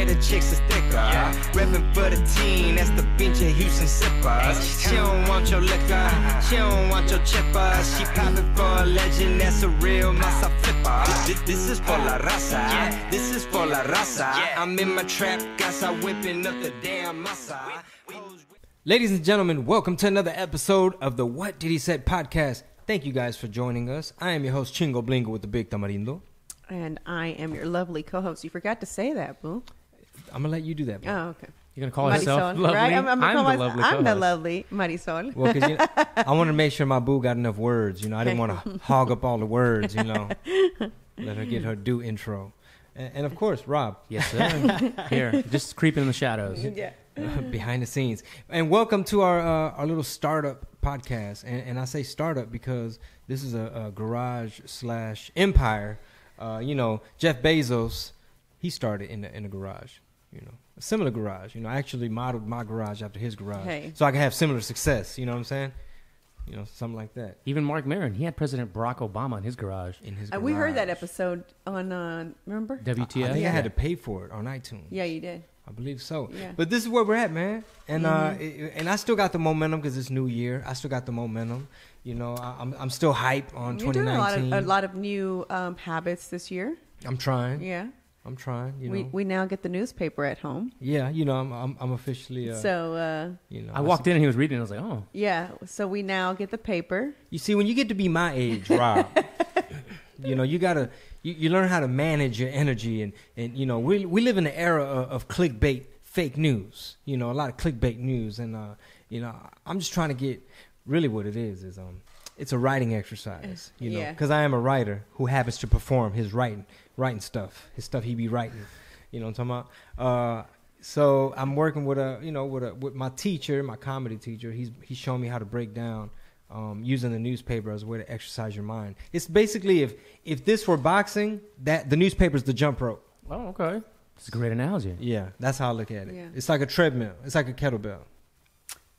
the chicks is thicker. Reppin' for the team, that's the pinche Houston sippers. She don't want your liquor, she don't want your chipper. She poppin' for a legend, that's a real masa flipper. This is for la raza, this is for la raza. I'm in my trap, casa whipping up the damn masa. Ladies and gentlemen, welcome to another episode of the What Did He Say podcast. Thank you guys for joining us. I am your host, Chingo, Bling with the Big Tamarindo. And I am your lovely co-host. You forgot to say that, boo. I'm going to let you do that, boo. Oh, okay. You're going to call Marisol, yourself lovely? right? I'm the lovely co-host. I'm the lovely Marisol. Well, because I want to make sure my boo got enough words. I didn't want to hog up all the words, Let her get her due intro. And of course, Rob. Yes, sir. Here, just creeping in the shadows. Yeah. Behind the scenes. And welcome to our little startup podcast. And I say startup because this is a garage / empire. Jeff Bezos, he started in a garage, a similar garage. I actually modeled my garage after his garage so I can have similar success. You know what I'm saying? Something like that. Even Mark Maron, he had President Barack Obama in his garage. We heard that episode on, remember? WTF? I think I had to pay for it on iTunes. Yeah, you did. I believe so. Yeah. But this is where we're at, man. And and I still got the momentum because it's New Year. I still got the momentum. I'm still hype on 2019. You're doing a lot of new habits this year. I'm trying. Yeah. I'm trying. We now get the newspaper at home. Yeah, I'm officially. I walked in and he was reading. And I was like, oh. Yeah. So we now get the paper. You see, when you get to be my age, Rob, you gotta. You learn how to manage your energy, and we live in an era of clickbait, fake news. A lot of clickbait news, and I'm just trying to get really what it is it's a writing exercise. Because I am a writer who happens to perform his writing stuff, his stuff he be writing. You know what I'm talking about? So I'm working with with my teacher, my comedy teacher. He's showing me how to break down. Using the newspaper as a way to exercise your mind. It's basically if this were boxing, that the newspaper's the jump rope. Oh, okay. It's a great analogy. Yeah, that's how I look at it. Yeah. It's like a treadmill. It's like a kettlebell.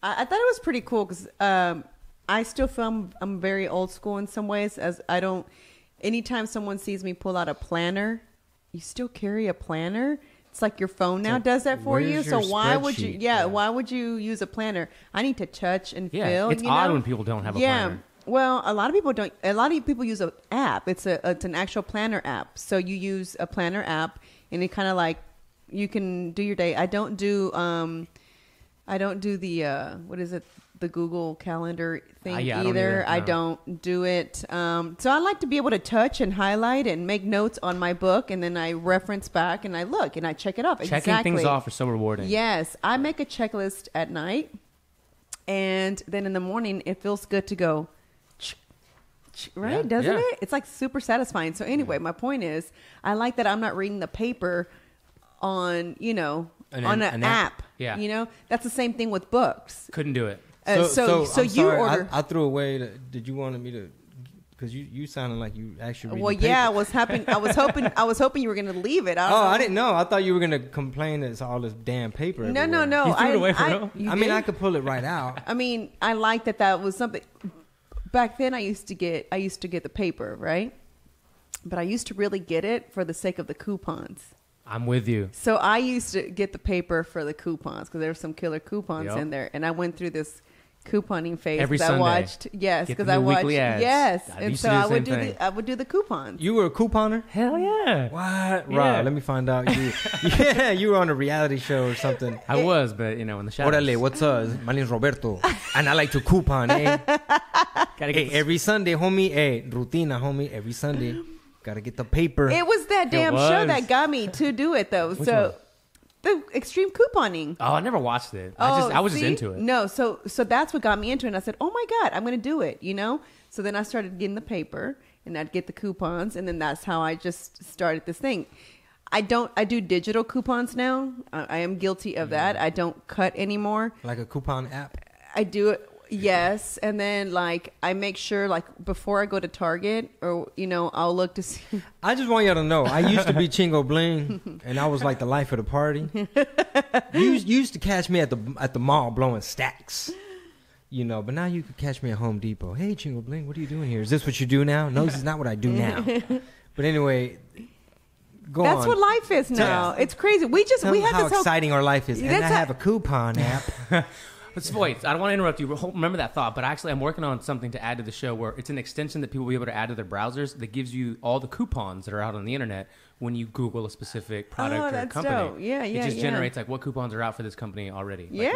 I thought it was pretty cool because I still feel I'm very old school in some ways. As I don't, anytime someone sees me pull out a planner, you still carry a planner. It's like your phone now does that for you. So why would you? Yeah, why would you use a planner? I need to touch and feel. It's odd when people don't have a planner. Well, a lot of people don't. A lot of people use an app. It's an actual planner app. So you use a planner app, and it kind of like you can do your day. I don't do the what is it? The Google Calendar thing either. I don't do it. So I like to be able to touch and highlight and make notes on my book, and then I reference back and I look and I check it off. Checking things off is so rewarding. Yes, I make a checklist at night, and then in the morning it feels good to go. Right? Doesn't it? It's like super satisfying. So anyway, my point is, I like that I'm not reading the paper on on an app. Yeah. That's the same thing with books. Couldn't do it. So I'm you sorry, order. I threw away. Did you want me to? Because you sounded like you actually. Read Well, the paper. yeah, I was hoping you were going to leave it. I didn't know. I thought you were going to complain that it's all this damn paper. No. You threw it away for real? I mean, I could pull it right out. I mean, I like that was something. Back then, I used to get the paper, right? But I used to really get it for the sake of the coupons. I'm with you. So I used to get the paper for the coupons because there were some killer coupons in there, and I went through this couponing phase every Sunday. I watched. Yes, because I watched ads. Yes, I and so I would do the coupons. You were a couponer? Hell yeah! What? Yeah. Rob, let me find out. You were on a reality show or something. I was, but in the shadows. Orale, what's up? My name's Roberto, and I like to coupon. Every Sunday, homie. Rutina, homie. Every Sunday. Gotta get the paper. It was that damn show that got me to do it, though. Which one? The extreme couponing. Oh, I never watched it. I was just into it. No, so that's what got me into it. And I said, oh my God, I'm going to do it, So then I started getting the paper, and I'd get the coupons, and then that's how I just started this thing. I do digital coupons now. I am guilty of that. I don't cut anymore. Like a coupon app? I do it. Yes, and then I make sure before I go to Target or I'll look to see. I just want y'all to know I used to be Chingo Bling, and I was like the life of the party. You used to catch me at the mall blowing stacks, but now you can catch me at Home Depot. Hey, Chingo Bling, what are you doing here? Is this what you do now? No, this is not what I do now. But anyway, Go That's on. what life is now. It's crazy. We Tell have them how this whole exciting our life is. And I have a coupon app. But wait, I don't want to interrupt you. Remember that thought, but actually I'm working on something to add to the show where it's an extension that people will be able to add to their browsers that gives you all the coupons that are out on the internet when you Google a specific product or that's company. dope. Yeah, It yeah, just yeah. generates like what coupons are out for this company already. Like, Yeah,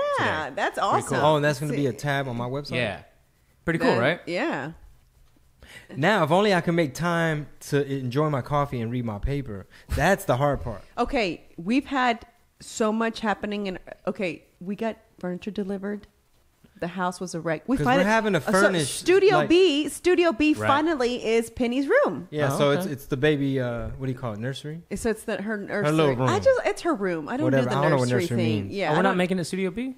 today. that's Pretty awesome. cool. Oh, and that's going to be a tab on my website? Yeah. Pretty cool, right? Yeah. Now, if only I can make time to enjoy my coffee and read my paper. That's the hard part. Okay, we've had so much happening. We got furniture delivered. The house was a wreck. Because we're having a furnished... Studio like- B Right. finally is Penny's room. Yeah, Oh, so okay. it's the baby, what do you call it, nursery? So it's her nursery. little room. It's her room. I don't Whatever. do the I don't know what nursery nursery thing. means. Yeah, Oh, we're I not don't- making it Studio B?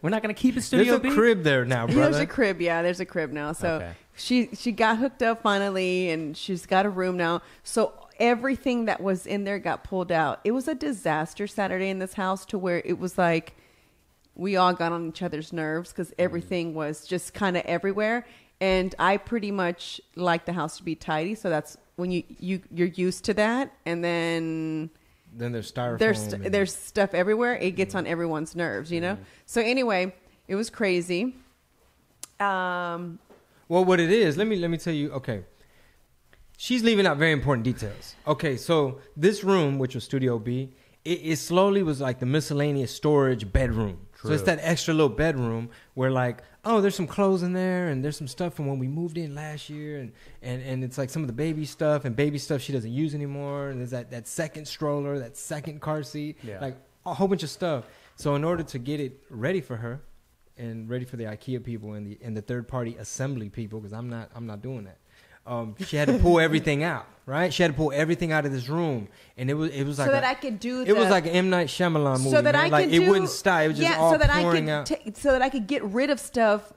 We're not going to keep it Studio There's B? a crib there now, brother. There's a crib. Yeah, there's a crib now. So Okay. she got hooked up finally, and she's got a room now. So everything that was in there got pulled out. It was a disaster Saturday in this house to where it was like we all got on each other's nerves because everything was just kind of everywhere. And I pretty much like the house to be tidy, so that's when you're used to that, and then there's styrofoam. there's stuff everywhere. It gets on everyone's nerves, you know. So anyway, it was crazy. Well, what it is, let me tell you. Okay, she's leaving out very important details. Okay, so this room, which was Studio B, it slowly was like the miscellaneous storage bedroom. So it's that extra little bedroom where like, oh, there's some clothes in there and there's some stuff from when we moved in last year and it's like some of the baby stuff she doesn't use anymore, and there's that second stroller, that second car seat, like a whole bunch of stuff. So in order to get it ready for her and ready for the IKEA people and the third party assembly people, because I'm not doing that. She had to pull everything out, right? She had to pull everything out of this room, and it was like so that I could do. It was like an M. Night Shyamalan movie. So that man. I like could it do, wouldn't stop. It was just all so that pouring I out. could so that I could get rid of stuff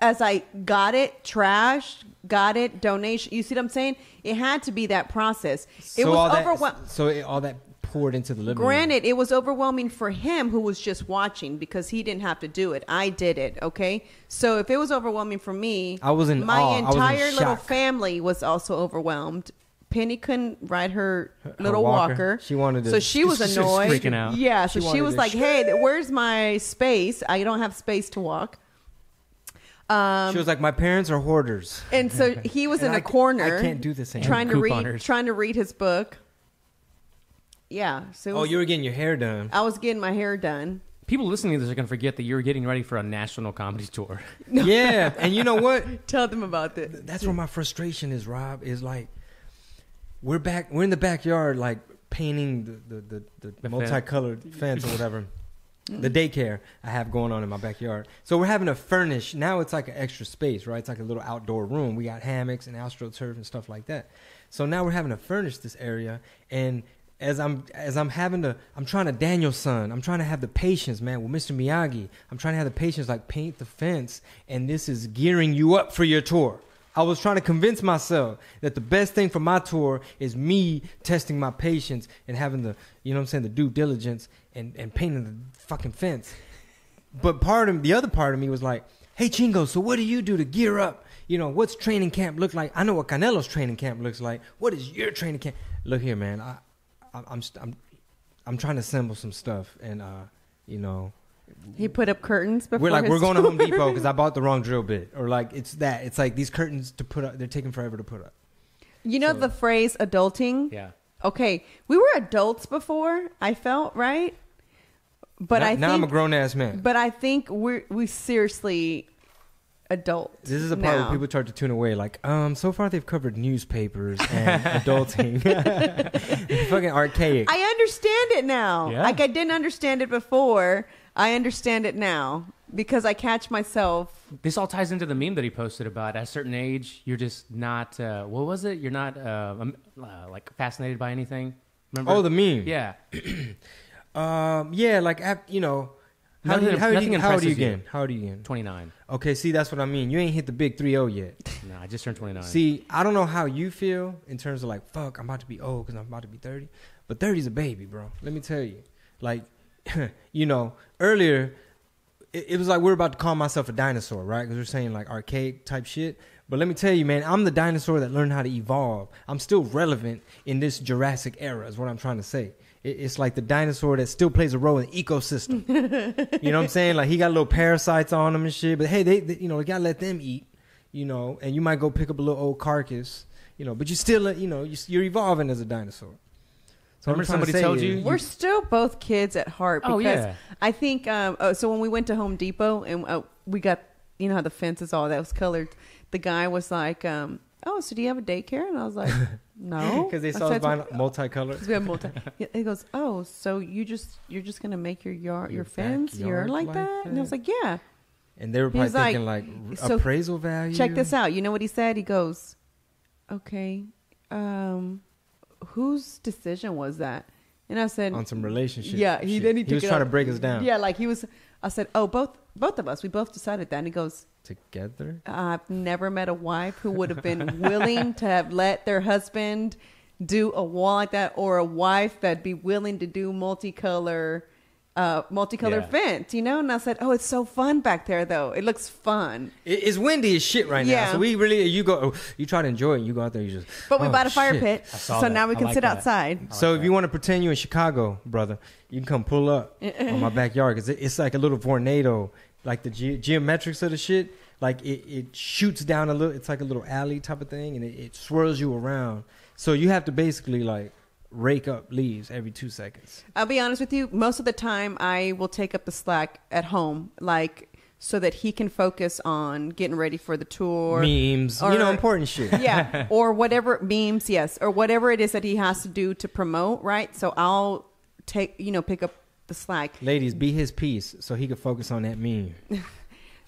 as I got it, trash, got it, donation. You see what I'm saying? It had to be that process. It So was all overwhelming. all that poured into the living room. Granted, it was overwhelming for him who was just watching because he didn't have to do it. I did it, okay? So if it was overwhelming for me, I was in my awe. I was in entire little shock. family was also overwhelmed. Penny couldn't ride her little walker. walker. She wanted to- So she was she was annoyed. freaking out. Yeah, so She she wanted was to like, hey, where's my space? I don't have space to walk. She was like, my parents are hoarders. And so he was And in a corner. I can't do this anymore. Couponers. trying to read his book. Yeah. So it Oh, was- you were getting your hair done. I was getting my hair done. People listening to this are going to forget that you're getting ready for a national comedy tour. Yeah, and you know what? Tell them about this. That's where my frustration is, Rob, is like we're in the backyard like painting the multicolored fence or whatever. The daycare I have going on in my backyard. So we're having to furnish. Now it's like an extra space, right? It's like a little outdoor room. We got hammocks and AstroTurf and stuff like that. So now we're having to furnish this area, and as I'm trying to Daniel-san. I'm trying to have the patience, man, with Mr. Miyagi. I'm trying to have the patience, like paint the fence, and this is gearing you up for your tour. I was trying to convince myself that the best thing for my tour is me testing my patience and having the, you know what I'm saying, the due diligence and painting the fucking fence. But the other part of me was like, hey, Chingo, so what do you do to gear up? You know, what's training camp look like? I know what Canelo's training camp looks like. What is your training camp? Look here, man. I'm trying to assemble some stuff, and you know, He put up curtains before we're his going to tour. Home Depot because I bought the wrong drill bit, or like it's like these curtains to put up, they're taking forever to put up. You know the phrase adulting? Yeah. Okay, we were adults before, I felt, right? But Now I'm a grown ass man. But I think we seriously adult. This is the part now. where people start to tune away. Like, so far they've covered newspapers and adulting. Fucking archaic. I understand it now. Yeah. Like I didn't understand it before. I understand it now because I catch myself. This all ties into the meme that he posted about at a certain age, you're just not, what was it? You're not like fascinated by anything. Remember? Oh, the meme. Yeah. Yeah, like, you know, how Nothing old are you impresses you. again? How old are you again? 29. Okay, see, that's what I mean. You ain't hit the big 3-0 yet. No, I just turned 29. See, I don't know how you feel in terms of like, fuck, I'm about to be old because I'm about to be 30. But 30's a baby, bro. Let me tell you. Like, you know, earlier, it was like we're about to call myself a dinosaur, right? Because we're saying like archaic type shit. But let me tell you, man, I'm the dinosaur that learned how to evolve. I'm still relevant in this Jurassic era is what I'm trying to say. It's like the dinosaur that still plays a role in the ecosystem. You know what I'm saying? Like he got little parasites on him and shit. But hey, they you know, you gotta let them eat, you know, and you might go pick up a little old carcass, you know, but you still, you know, you're evolving as a dinosaur. So Remember somebody told you? We're still both kids at heart. Because yeah. I think, so when we went to Home Depot and we got, you know how the fence is all that was colored. The guy was like, oh, so do you have a daycare? And I was like, no. Because they saw us buying multicolored. We have He goes, oh, so you're just going to make your fence yard like that? And I was like, yeah. And they were probably thinking like so appraisal value. Check this out. You know what he said? He goes, okay, whose decision was that? And I said, on some relationship. Yeah. He was trying to break us down. Yeah, like I said, oh, both of us. We both decided that. And he goes, together? I've never met a wife who would have been willing to have let their husband do a wall like that, or a wife that'd be willing to do multicolored fence, you know? And I said, oh, it's so fun back there, though. It looks fun. It's windy as shit right now. So we really, you try to enjoy it, and you go out there, you just... But we bought a fire pit, so now we can sit outside. So if you want to pretend you're in Chicago, brother, you can come pull up on my backyard, because it's like a little tornado. Like the geometrics of the shit, like it shoots down a little. It's like a little alley type of thing, and it swirls you around. So you have to basically like rake up leaves every 2 seconds. I'll be honest with you. Most of the time, I will take up the slack at home, like so that he can focus on getting ready for the tour, memes, you know, important shit. Yeah, or whatever memes, yes, or whatever it is that he has to do to promote. Right. So I'll pick up the slack. Ladies, be his piece so he could focus on that meme.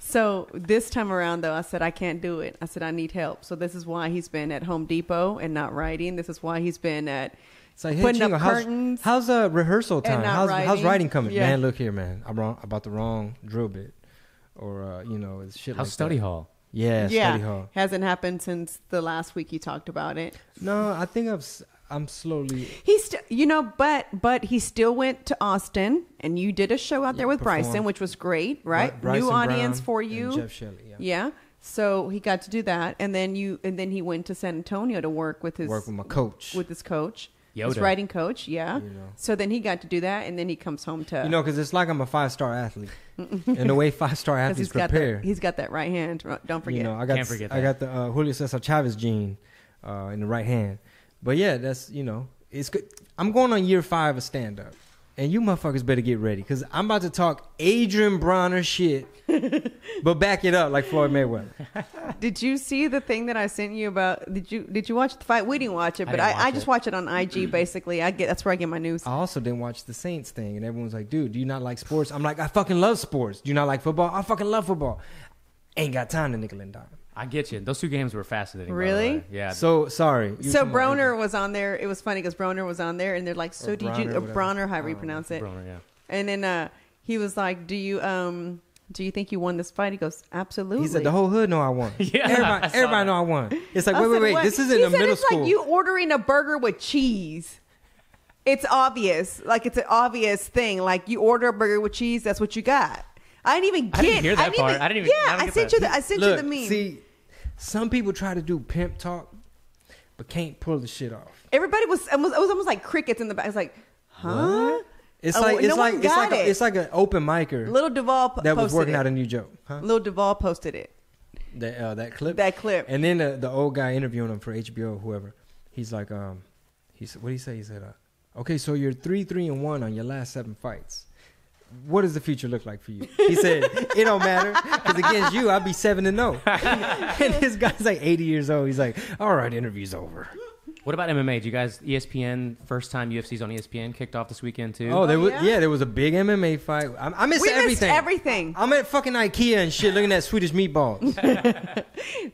So this time around, though, I said, I can't do it. I said, I need help. So this is why he's been at Home Depot and not writing. This is why he's been at like, hey, putting Chingo, up curtains. How's rehearsal time? How's writing coming? Yeah. Man, look here, man. I'm wrong about the wrong drill bit. Or, you know, it's shit. How's like study that. hall? Yeah, study hall. Hasn't happened since the last week you talked about it. No, I think I'm slowly. He's still, you know, but he still went to Austin, and you did a show out there with Bryson, which was great, right? Bryson New audience Brown for you, and Jeff Shelley. Yeah. So he got to do that, and then he went to San Antonio to work with my coach, his coach, Yoda. his writing coach. Yeah. You know. So then he got to do that, and then he comes home to because it's like I'm a 5-star athlete, and the way 5-star athletes prepare. He's got that right hand. Don't forget. Can't forget that. I got the Julio Cesar Chavez gene in the right hand. But yeah, that's it's good. I'm going on year 5 of stand up, and you motherfuckers better get ready because I'm about to talk Adrian Bronner shit, but back it up like Floyd Mayweather. Did you see the thing that I sent you about? Did you watch the fight? We didn't watch it, but I just watch it on IG. Basically, that's where I get my news. I also didn't watch the Saints thing, and everyone's like, "Dude, do you not like sports?" I'm like, "I fucking love sports." Do you not like football? I fucking love football. Ain't got time to nickel and dime. I get you. Those 2 games were fascinating. Really? Yeah. So sorry. So Broner was on there. It was funny because Broner was on there, and they're like, "So did you?" Bronner, however you pronounce it. Broner, yeah. And then he was like, "Do you think you won this fight?" He goes, "Absolutely." He said, "The whole hood know I won." Yeah, everybody know I won. It's like, wait. What? This isn't a middle school. It's like you ordering a burger with cheese. It's obvious. Like it's an obvious thing. Like you order a burger with cheese. That's what you got. I didn't even get. I didn't hear that part. I didn't even. Yeah, I sent you the meme. See, some people try to do pimp talk, but can't pull the shit off. Everybody was almost like crickets in the back. It's like, huh? What? It's like an open micer. Little Duvall that was working out a new joke. Huh? Little Duvall posted it. That clip. That clip. And then the old guy interviewing him for HBO, whoever. He's like, he said, what did he say? He said, okay, so you're 3-3-1 on your last 7 fights. What does the future look like for you? He said, it don't matter, because against you, I'll be 7-0. And this guy's like 80 years old. He's like, all right, interview's over. What about MMA? Do you guys, ESPN, first time UFC's on ESPN, kicked off this weekend too? Oh, there was a big MMA fight. I missed everything. Missed everything. I'm at fucking IKEA and shit looking at Swedish meatballs.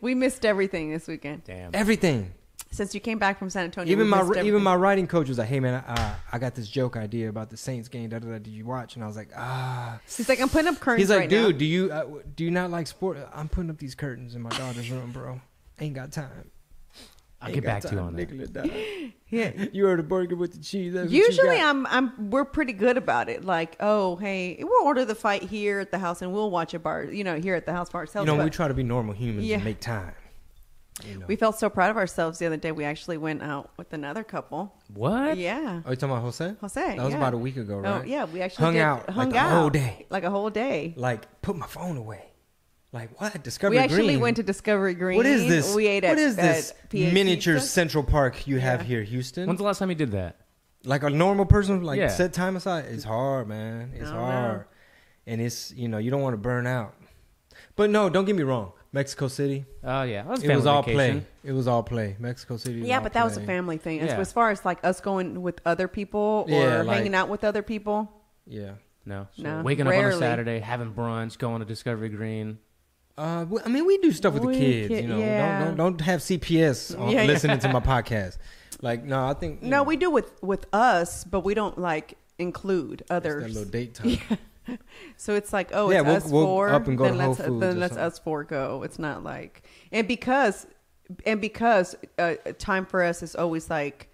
We missed everything this weekend. Damn. Everything. Since you came back from San Antonio, even my writing coach was like, "Hey man, I got this joke idea about the Saints game. Did you watch?" And I was like, He's like, "I'm putting up curtains." He's like, right "Dude, now. do you not like sport? I'm putting up these curtains in my daughter's room, bro. Ain't got time. I'll get back to you on that. Yeah, you heard a burger with the cheese. Usually, we're pretty good about it. Like, oh, hey, we'll order the fight here at the house, and we'll watch a bar. Here at the house for ourselves. We try to be normal humans and make time. You know. We felt so proud of ourselves the other day. We actually went out with another couple. What? Yeah. Are you talking about Jose? Jose. That was yeah. about a week ago, right? Oh, yeah. We actually hung out a whole day. Like a whole day. Like, put my phone away. Like, what? Discovery We Green? actually went to Discovery Green. What is this? We ate what at is this at PA miniature Pizza. Central Park you have Yeah. here, Houston? When's the last time you did that? Like a normal person, like Yeah. set time aside. It's hard, man. It's I don't hard. know. And it's, you know, you don't want to burn out. But no, don't get me wrong. Mexico City, Oh yeah, that was it was family all vacation. play. It was all play. Mexico City was Yeah, all but that was a play. family thing. Yeah. As far as like us going with other people or Yeah, like- hanging out with other people. Yeah. No, No, waking up on rarely. a Saturday, having brunch, going to Discovery Green. I mean, we do stuff with the kids, you know. yeah. Don't have CPS on Yeah, yeah. listening to my podcast. Like, no, I think you No, know, we do with us, but we don't like include it's that others. little date time. So it's like, oh, Yeah, it's we'll- us we'll four. up and go then to Whole let's Foods then or let's something. us four go. It's not like because time for us is always like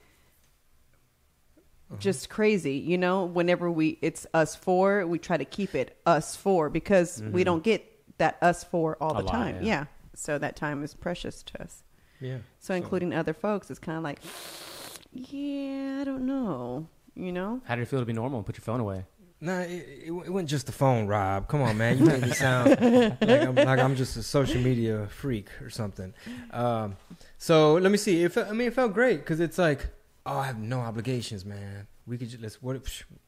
Uh-huh. just crazy, you know. Whenever it's us four, we try to keep it us four because we don't get that us four all A the lot, time. yeah. Yeah, so that time is precious to us. Yeah. So including other folks, it's kind of like, yeah, I don't know, you know. How did it feel to be normal and put your phone away? Nah, it wasn't just the phone, Rob. Come on, man. You make me sound like I'm just a social media freak or something. So let me see. It felt great because it's like, oh, I have no obligations, man. We could just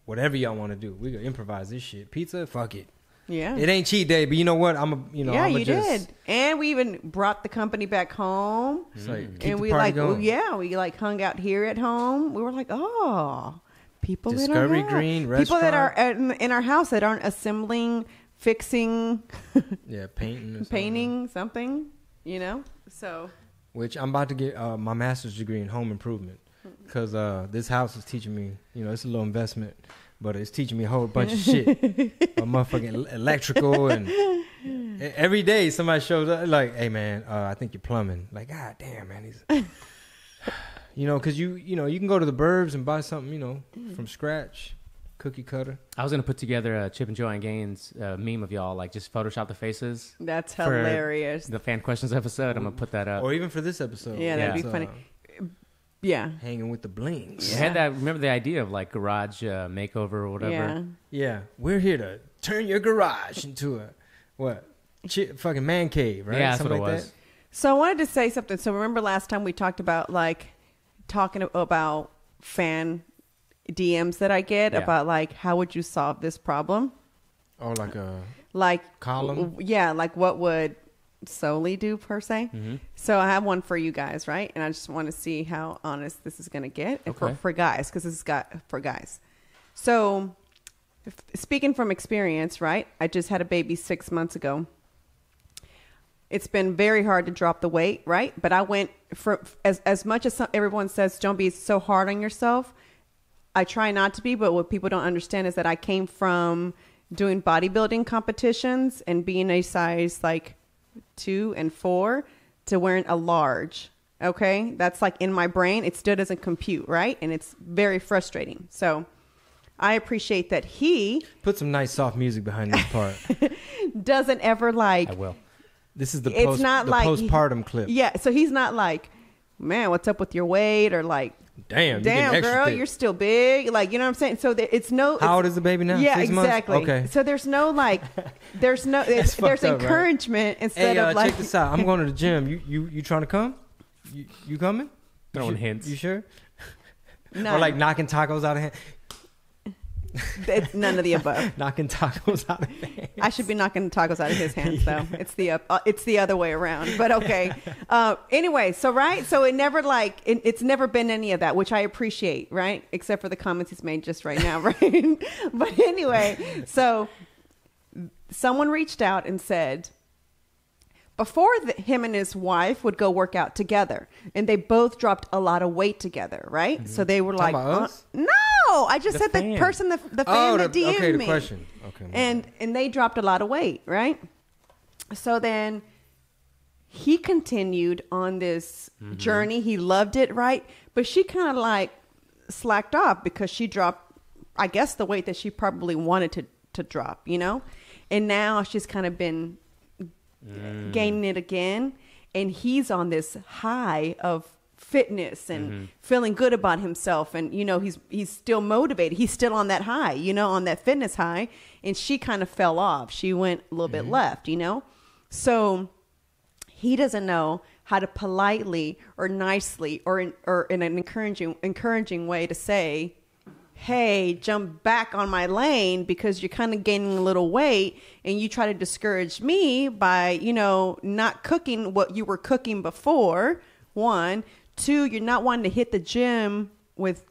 whatever y'all want to do. We could improvise this shit. Pizza, fuck it. Yeah. It ain't cheat day, but you know what? Yeah, you did. And we even brought the company back home. It's like, keep And the we party like, going. we like hung out here at home. We were like, oh, people Discovery in our house. Green people that are restaurant. in our house that aren't assembling, fixing, Yeah, painting. Or something. painting something, you know. So Which I'm about to get my master's degree in home improvement because this house is teaching me. You know, it's a little investment. But it's teaching me a whole bunch of shit. Motherfucking electrical and every day somebody shows up like, hey man, I think you're plumbing. Like, god damn, man. You know, because you can go to the burbs and buy something, you know, from scratch, cookie cutter. I was gonna put together a Chip and Joanne Gaines meme of y'all, like just Photoshop the faces. that's For hilarious. The fan questions episode. I'm gonna put that up. Or even for this episode. Yeah, that'd Yeah. be funny. Yeah. Hanging with the Blings. I had that. Remember the idea of like garage makeover or whatever. Yeah. Yeah, we're here to turn your garage into a fucking man cave, right? Yeah, that's Something what it like was. So I wanted to say something. So remember last time we talked about talking about fan DMs that I get Yeah. about like how would you solve this problem? that? Or like a Like column. Yeah, like what would Soli do per se? Mm-hmm. So I have one for you guys, right? And I just want to see how honest this is going to get and Okay. for guys, because this is got for guys. So speaking from experience, right? I just had a baby 6 months ago. It's been very hard to drop the weight, right? But I went for as much as everyone says, don't be so hard on yourself. I try not to be, but what people don't understand is that I came from doing bodybuilding competitions and being a size like 2 and 4 to wearing a large. Okay, that's like in my brain. It still doesn't compute, right? And it's very frustrating. So I appreciate that he Put some nice soft music behind this part. doesn't ever like. I will. This is the It's not like postpartum clip. Yeah, so he's not like, man, what's up with your weight? Or like, Damn, damn, extra girl, thick. you're still big. Like, you know what I'm saying? So it's no. How old is the baby now? Yeah, 6 months? exactly. Okay. So there's no like, there's That's fucked there's up, right? encouragement instead Hey, of like. check this out. I'm going to the gym. You trying to come? You coming? Throwing You hints. You sure? None. Or like knocking tacos out of hand. It's none of the above. Knocking tacos out of hand. I should be knocking tacos out of his hands, though. It's the other way around. But okay. Anyway, so it never it's never been any of that, which I appreciate, right? Except for the comments he's made just right now, right? But anyway, so someone reached out and said, before him and his wife would go work out together, and they both dropped a lot of weight together, right? Mm-hmm. So they were like, about us? no, I just The said fan. the person, the fan that DM'd okay, the me. question. Okay. my bad. And they dropped a lot of weight, right? So then he continued on this journey. He loved it, right? But she kind of like slacked off because she dropped, I guess, the weight that she probably wanted to drop, you know? And now she's kind of been gaining it again. and he's on this high of fitness and feeling good about himself, and he's still motivated, he's still on that high, on that fitness high, and she kind of fell off, she went a little bit left, so he doesn't know how to politely or nicely or in an encouraging way to say, hey, jump back on my lane because you're kind of gaining a little weight, and you try to discourage me by not cooking what you were cooking before. 1, 2, you're not wanting to hit the gym with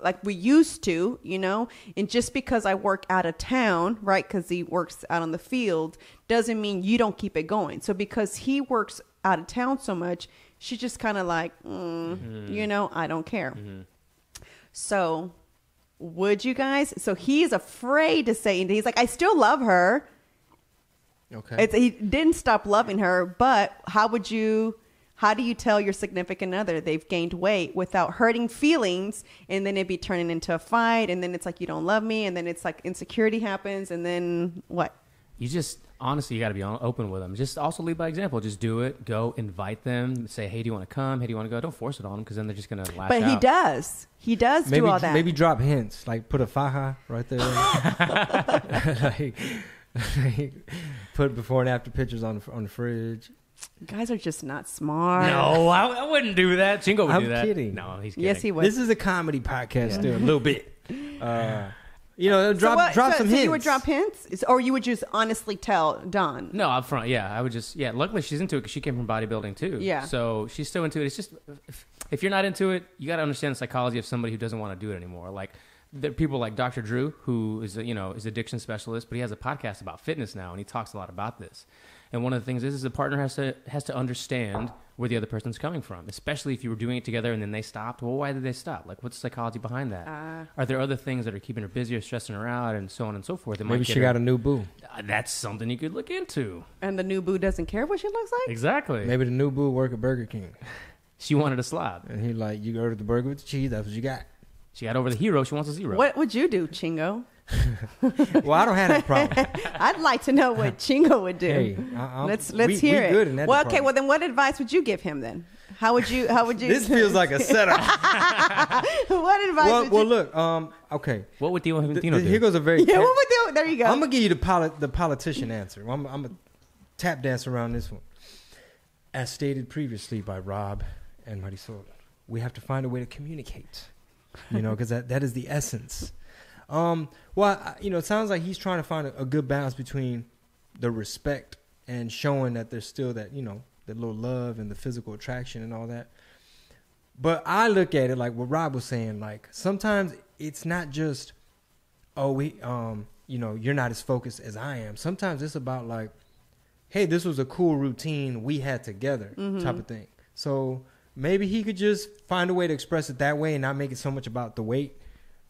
like we used to, and just because I work out of town, right, because he works out on the field, doesn't mean you don't keep it going. So because he works out of town so much, she's just kind of like, I don't care. So would you guys? So he's afraid to say, he's like, I still love her. Okay. He didn't stop loving her, but how do you tell your significant other they've gained weight without hurting feelings, and then it be turning into a fight, and then it's like, you don't love me, and then it's like insecurity happens, and then what? You just, honestly, you got to be open with them. Just also lead by example. Just do it. Go invite them. Say, hey, do you want to come? Hey, do you want to go? Don't force it on them, because then they're just going to lash out. But he does. He does do all that. Maybe drop hints, like put a faja right there. like, put before and after pictures on the fridge. Guys are just not smart. No, I wouldn't do that. Chingo would do that. I'm kidding. No, he's kidding. Yes, he would. This is a comedy podcast still, a little bit. Drop some hints. So you would drop hints? Or you would just honestly tell Dawn? No, up front, yeah. I would just, luckily she's into it because she came from bodybuilding too. Yeah. So she's still into it. It's just, if you're not into it, you got to understand the psychology of somebody who doesn't want to do it anymore. Like, there are people like Dr. Drew, who is is addiction specialist, but he has a podcast about fitness now, and he talks a lot about this. And one of the things is the partner has to understand where the other person's coming from, especially if you were doing it together and then they stopped. Well, why did they stop? Like, what's the psychology behind that? Are there other things that are keeping her busy or stressing her out, and so on and so forth? Maybe she got a new boo. That's something you could look into. And the new boo doesn't care what she looks like? Exactly. Maybe the new boo work at Burger King. She wanted a slob. And he like, you ordered the burger with the cheese, that's what you got. She got over the hero, she wants a zero. What would you do, Chingo? Well, I don't have that problem. I'd like to know what Chingo would do. Hey, let's hear it. Good in that well, okay. Well, then, what advice would you give him then? How would you? This feels like a setup. What advice? Well, look. Okay. What would Tino do? Here goes a very. Yeah. What would do? There you go. I'm gonna give you the politician answer. I'm gonna tap dance around this one. As stated previously by Rob and Marisol, we have to find a way to communicate. Because that is the essence. It sounds like he's trying to find a good balance between the respect and showing that there's still that, the little love and the physical attraction and all that. But I look at it like what Rob was saying, like sometimes it's not just, you're not as focused as I am. Sometimes it's about like, hey, this was a cool routine we had together type of thing. So maybe he could just find a way to express it that way and not make it so much about the weight.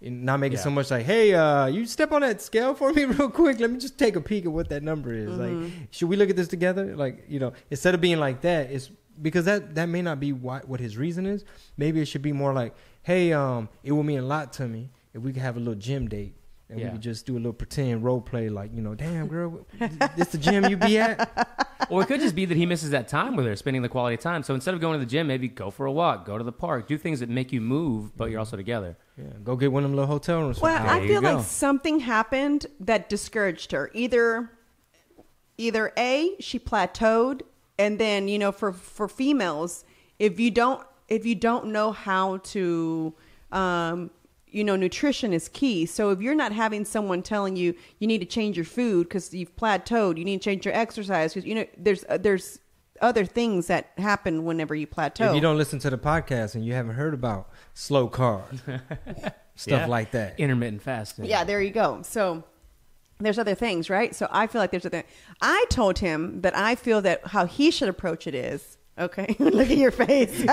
And not make it so much like, hey, you step on that scale for me real quick. Let me just take a peek at what that number is. Like, should we look at this together? Like, instead of being like that, it's because that may not be what his reason is. Maybe it should be more like, hey, it will mean a lot to me if we could have a little gym date. And we could just do a little pretend role play like, damn, girl, this the gym you be at? Or it could just be that he misses that time with her, spending the quality time. So instead of going to the gym, maybe go for a walk, go to the park, do things that make you move, but you're also together. Yeah, go get one of them little hotel rooms. Well, I feel like something happened that discouraged her. Either A, she plateaued, and then, for females, if you don't know how to... nutrition is key. So if you're not having someone telling you need to change your food because you've plateaued, you need to change your exercise because there's other things that happen whenever you plateau. If you don't listen to the podcast and you haven't heard about slow carb, stuff like that, intermittent fasting. Yeah, there you go. So there's other things, right? So I feel like there's other. I told him that I feel that how he should approach it is. Okay, look at your face.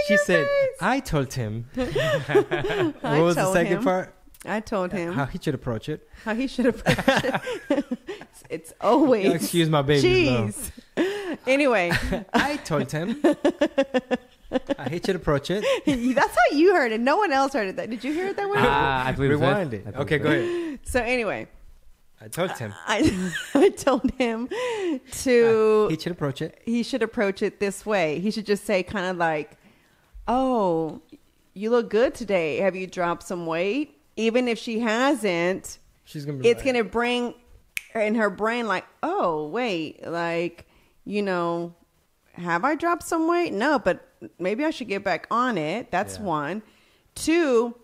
she said, I told him. What was the second part? I told him. How he should approach it. It's always. Excuse my baby. Jeez. Anyway. I told him. How he should approach it. That's how you heard it. No one else heard it. Did you hear it that way? I believe Rewind it. Okay, go ahead. So anyway. I told him. I told him to. He should approach it. He should approach it this way. He should just say kind of like, "Oh, you look good today. Have you dropped some weight?" Even if she hasn't, She's gonna be it's like, gonna bring in her brain like, "Oh, wait, like, have I dropped some weight? No, but maybe I should get back on it." That's one. Two.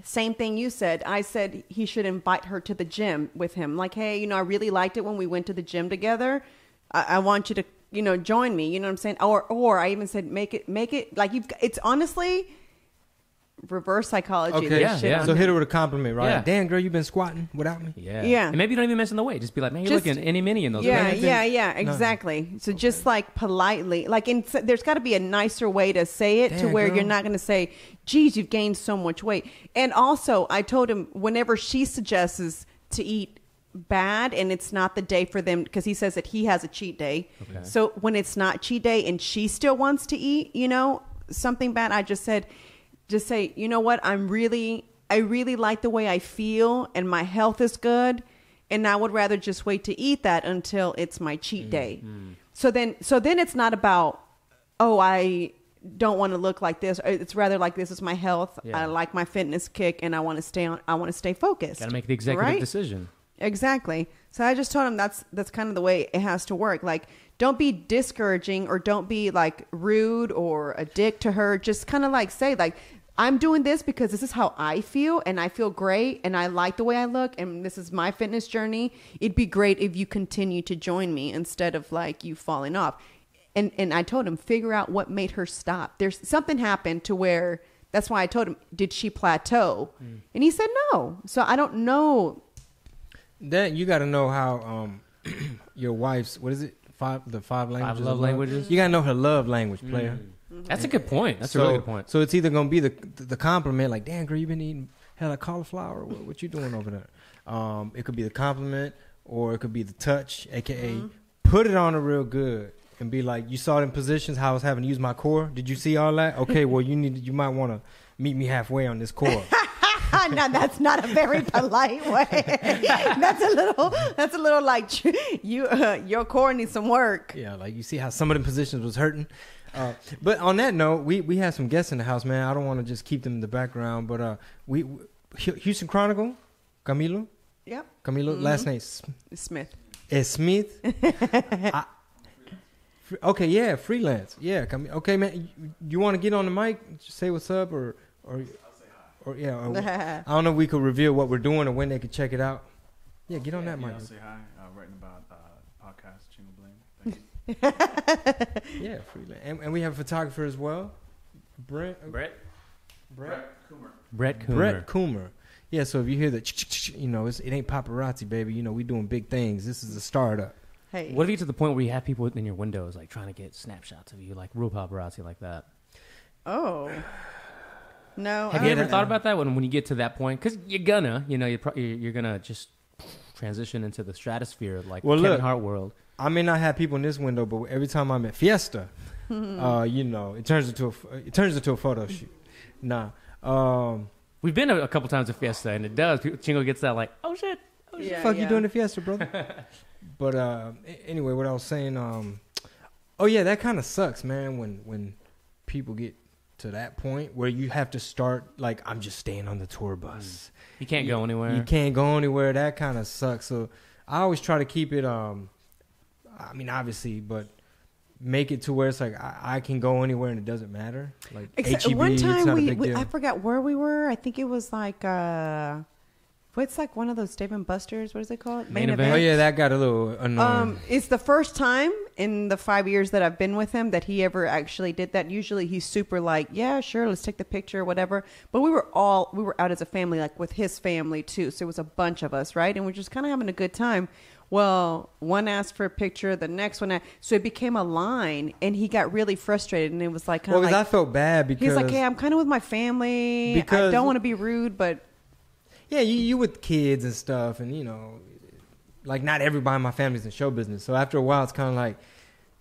Same thing you said. I said he should invite her to the gym with him. Like, hey, I really liked it when we went to the gym together. I want you to, join me. You know what I'm saying? Or I even said, make it like it's honestly reverse psychology. okay, yeah. So hit her with a compliment, right? Yeah. Damn, girl, you've been squatting without me. Yeah. And maybe you don't even mention the weight. Just be like, man, you're Just- looking any mini in those. Yeah, exactly. So just like politely, like there's got to be a nicer way to say it to Damn, where girl. you're not going to say, geez, you've gained so much weight. And also I told him whenever she suggests to eat bad and it's not the day for them, because he says that he has a cheat day. Okay. So when it's not cheat day and she still wants to eat, something bad, I just say, you know what? I really like the way I feel and my health is good. And I would rather just wait to eat that until it's my cheat day. So then it's not about, oh, I don't want to look like this. It's rather like, this is my health. Yeah. I like my fitness kick and I want to stay focused. Got to make the executive right? decision. Exactly. So I just told him that's kind of the way it has to work. Like, don't be discouraging or don't be like rude or a dick to her. Just kind of like say like, I'm doing this because this is how I feel and I feel great and I like the way I look and this is my fitness journey. It'd be great if you continue to join me instead of like you falling off. And I told him, figure out what made her stop. There's something happened to where, that's why I told him, did she plateau? And he said no. So I don't know. Then you got to know how your wife's, what is it? The five languages. love of languages? You got to know her love language, player. That's a good point. That's a So- really good point. So it's either gonna be the compliment, like, "Damn, girl, you been eating hella cauliflower. What you doing over there?" It could be the compliment, or it could be the touch, aka put it on her real good and be like, "You saw them positions, how I was having to use my core. Did you see all that? Okay, well, you might want to meet me halfway on this core." No, that's not a very polite way. That's a little like your core needs some work. Yeah, like you see how some of them positions was hurting. But on that note, we have some guests in the house, man. I don't want to just keep them in the background, but we Houston Chronicle, Camilo, Yep. last name Smith. Smith. Okay, yeah, freelance. Yeah, okay, man. You want to get on the mic, just say what's up, or yeah. I don't know if we could reveal what we're doing or when they could check it out. Yeah, get on that mic. I'll say hi. Writing about podcast Chingo Bling. Thank you. Yeah, freelance, and we have a photographer as well, Brett Coomer. Yeah, so if you hear the, it ain't paparazzi, baby. We doing big things. This is a startup. Hey. What if you get to the point where you have people in your windows like trying to get snapshots of you, like real paparazzi like that? Oh. No. Have you ever thought about that when you get to that point? Because you're gonna, you're gonna just transition into the stratosphere, like Kevin Hart world. I may not have people in this window, but every time I'm at Fiesta, it turns into a photo shoot. Nah. We've been a couple times at Fiesta, and it does. Chingo gets that like, oh shit. What the fuck you doing at Fiesta, brother? But anyway, what I was saying, that kind of sucks, man, when people get to that point where you have to start, like, I'm just staying on the tour bus. You can't go anywhere. You can't go anywhere. That kind of sucks. So I always try to keep it, obviously, but make it to where it's like I can go anywhere and it doesn't matter. Like Except HEB, one it's time not a big deal. I forgot where we were. I think it was like what's like one of those Dave and Buster's? What is it called? Main event. Oh yeah, that got a little annoying. It's the first time in the 5 years that I've been with him that he ever actually did that. Usually he's super like, yeah, sure, let's take the picture or whatever. But we were out as a family, like with his family too. So it was a bunch of us, right? And we're just kind of having a good time. Well, one asked for a picture, the next one, so it became a line, and he got really frustrated, and it was like kind of I felt bad because he's like, hey, I'm kind of with my family. I don't want to be rude, but yeah, you with kids and stuff, and like not everybody in my family's in show business. So after a while, it's kind of like,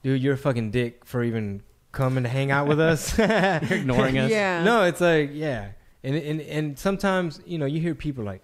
dude, you're a fucking dick for even coming to hang out with us. You're ignoring us. Yeah. No, it's like, yeah, and sometimes you hear people like,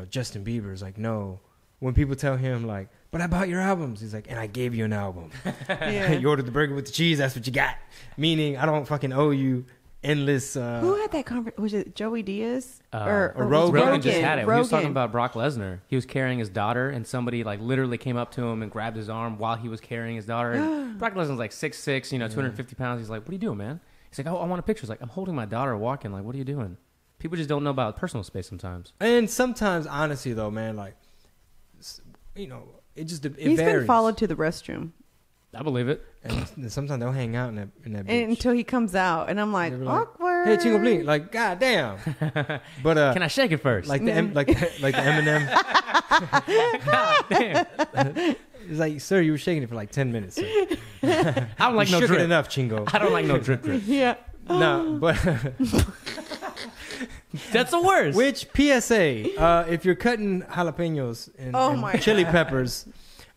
Justin Bieber is like, no. When people tell him like, but I bought your albums, he's like, and I gave you an album. Yeah. You ordered the burger with the cheese, that's what you got. Meaning, I don't fucking owe you endless. Who had that conversation? Was it Joey Diaz or was Rogan? Rogan just had it. He was talking Rogan. about Brock Lesnar. He was carrying his daughter, and somebody like literally came up to him and grabbed his arm while he was carrying his daughter. And Brock Lesnar's like 6'6", 250 pounds. He's like, "What are you doing, man?" He's like, "Oh, I want a picture." He's like, "I'm holding my daughter walking. Like, what are you doing?" People just don't know about personal space sometimes. And sometimes, honestly, though, man, like, it just it He's varies. been followed to the restroom. I believe it. And sometimes they'll hang out in that bitch. And until he comes out, and I'm like, They were like, awkward. Hey, Chingo Bling, like, goddamn. But Can I shake it first? like the like the Eminem. God damn. It's like, sir, you were shaking it for like 10 minutes. Sir. I don't like You no shook drip. it enough, Chingo. I don't like no drip drip. Yeah. No, but That's the worst. which PSA? If you're cutting jalapenos and, Oh and my chili peppers,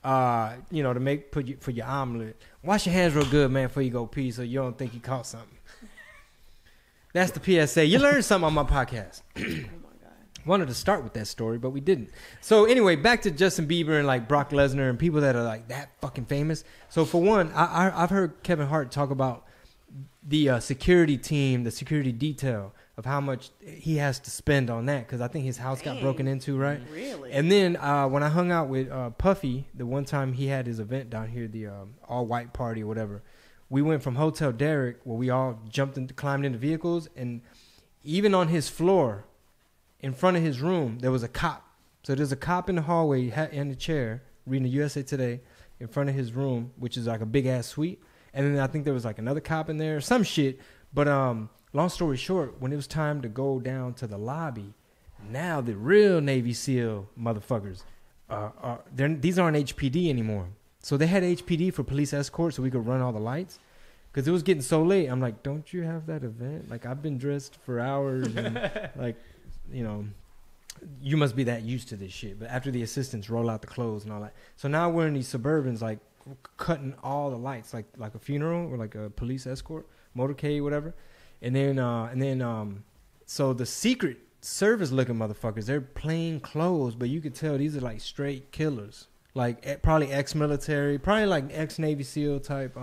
to make for your omelet, wash your hands real good, man, before you go pee, so you don't think you caught something. That's the PSA. You learned something on my podcast. Wanted to start with that story, but we didn't. So anyway, back to Justin Bieber and like Brock Lesnar and people that are like that fucking famous. So for one, I've heard Kevin Hart talk about the security team, the security detail of how much he has to spend on that, because I think his house got broken into, right? Really? And then when I hung out with Puffy, the one time he had his event down here, the all-white party or whatever, we went from Hotel Derrick, where we all climbed into vehicles, and even on his floor, in front of his room, there was a cop. So there's a cop in the hallway in the chair reading the USA Today in front of his room, which is like a big-ass suite. And then I think there was like another cop in there, some shit. But long story short, when it was time to go down to the lobby, now the real Navy SEAL motherfuckers, these aren't HPD anymore. So they had HPD for police escort so we could run all the lights. Because it was getting so late. I'm like, don't you have that event? Like, I've been dressed for hours. And like, you must be that used to this shit. But after the assistants roll out the clothes and all that. So now we're in these Suburbans, like, cutting all the lights, like a funeral or like a police escort, motorcade, whatever. And then so the Secret Service looking motherfuckers, they're plain clothes, but you could tell these are like straight killers, like probably ex-military, probably like ex-Navy SEAL type,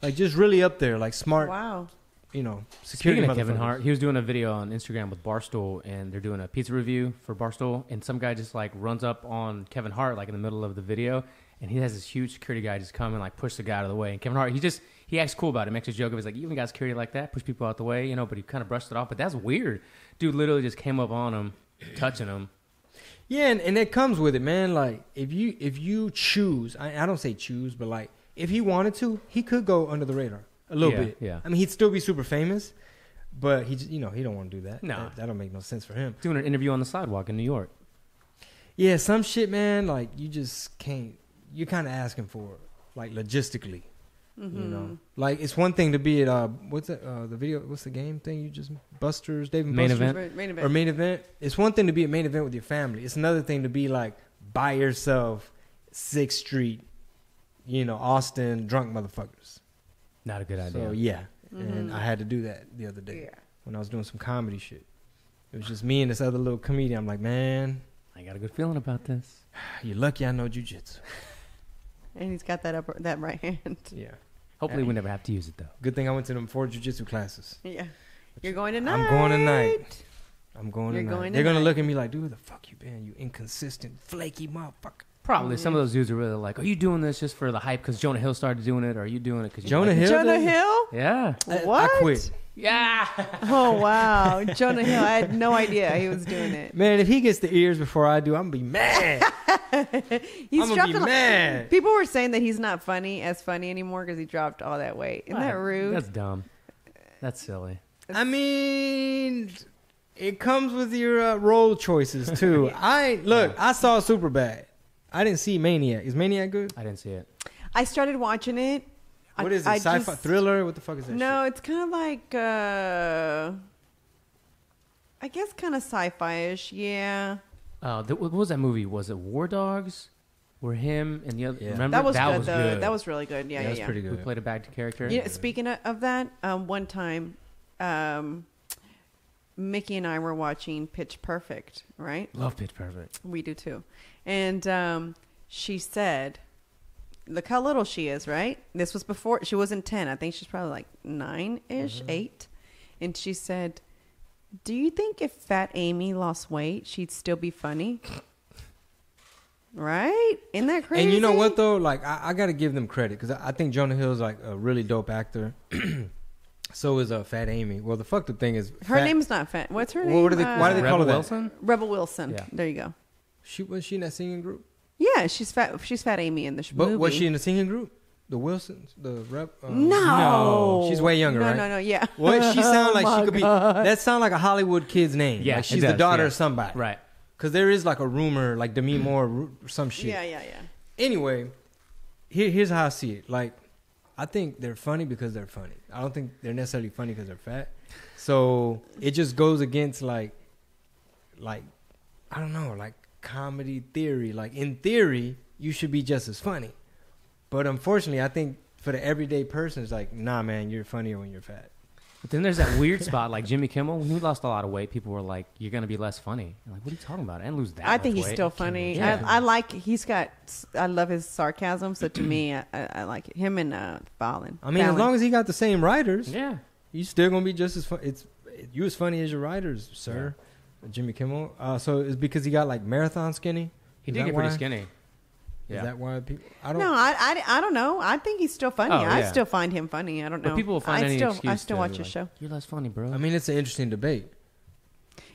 like just really up there, like smart. Wow. Security. Speaking of Kevin motherfuckers. Hart, he was doing a video on Instagram with Barstool, and they're doing a pizza review for Barstool, and some guy just like runs up on Kevin Hart like in the middle of the video, and he has this huge security guy just come and like push the guy out of the way. And Kevin Hart, he acts cool about it. Makes a joke of it. He's like, "You even got security like that? Push people out the way, But he kind of brushed it off. But that's weird. Dude literally just came up on him, touching him. Yeah, and it comes with it, man. Like if you choose, I don't say choose, but like if he wanted to, he could go under the radar a little bit. Yeah. I mean, he'd still be super famous, but he just, he don't want to do that. No. That don't make no sense for him. Doing an interview on the sidewalk in New York. Yeah, some shit, man. Like you just can't. You're kind of asking for it, like logistically. Like it's one thing to be at what's the video? What's the game thing? You just Buster's, Dave and Main Buster's? event. Main event. Or main event. It's one thing to be at main event with your family. It's another thing to be like by yourself, 6th Street, Austin, drunk motherfuckers. Not a good idea. So yeah, and I had to do that the other day when I was doing some comedy shit. It was just me and this other little comedian. I'm like, man, I got a good feeling about this. you're lucky I know jujitsu. And he's got that right hand. Yeah. Hopefully we never have to use it though. Good thing I went to them 4 jujitsu classes. Yeah. You're going tonight. I'm going tonight. I'm going You're tonight. going They're gonna tonight. look at me like, dude, who the fuck you been? You inconsistent, flaky motherfucker. Probably some of those dudes are really like, "Are you doing this just for the hype because Jonah Hill started doing it? Or are you doing it because Jonah Hill? Jonah does it? Hill? Yeah, What? I quit. yeah." Oh, wow. Jonah Hill. I had no idea he was doing it. Man, if he gets the ears before I do, I'm gonna be mad. He's I'm gonna dropped be mad. People were saying that he's not funny anymore because he dropped all that weight. Isn't that rude? That's dumb. That's silly. I mean, it comes with your role choices too. I saw Superbad. I didn't see Maniac. Is Maniac good? I didn't see it. I started watching it. What is it? I Sci-fi just- thriller? What the fuck is that? No, it's kind of like, I guess kind of sci-fi-ish. Yeah. What was that movie? Was it War Dogs? Where him and the other? Yeah. Remember That was good, was though. good. That was really good. Yeah, Yeah, yeah, that's yeah. pretty We good. played a bad character. You know, speaking of that, one time, Mickey and I were watching Pitch Perfect, right? Love Pitch Perfect. We do too. And she said, look how little she is, right? This was before, she wasn't 10. I think she's probably like 9-ish, 8. And she said, do you think if Fat Amy lost weight, she'd still be funny? Right? Isn't that crazy? And you know what though? Like I got to give them credit because I think Jonah Hill's like a really dope actor. So is Fat Amy. Well, the fucked up thing is her name's not Fat. What's her name? Why do they call her Rebel that? Wilson? Rebel Wilson. Yeah. There you go. Was she in that singing group? Yeah, she's Fat. She's Fat Amy in the But movie. was she in the singing group? The Wilsons, the rep? No, she's way younger, right? No, yeah. What she sound like? She could be. That sound like a Hollywood kid's name. Yeah, like she's it the does, daughter yeah. of somebody, Right. Because there is like a rumor, like Demi Moore, or some shit. Yeah. Anyway, here's how I see it. Like, I think they're funny because they're funny. I don't think they're necessarily funny because they're fat. So it just goes against like I don't know, like comedy theory. Like in theory, you should be just as funny, but unfortunately, I think for the everyday person, it's like, nah, man, you're funnier when you're fat. But then there's that weird spot, like Jimmy Kimmel. When he lost a lot of weight, people were like, "You're gonna be less funny." I'm like, what are you talking about? I didn't lose that. I much think he's weight. still funny. Yeah. I like. I love his sarcasm. So to me, I like it. Him and Fallon. I mean, as long as he got the same writers, Yeah. you still gonna be just as funny. You as funny as your writers, sir. Jimmy Kimmel. So it's because he got like marathon skinny. He Is did that get pretty why? skinny. Is Yeah. that why people? I don't. No, I don't know. I think he's still funny. Oh, I yeah. still find him funny. I don't know. But people will find any I excuse still to watch be his like, show. You're less funny, bro. I mean, it's an interesting debate.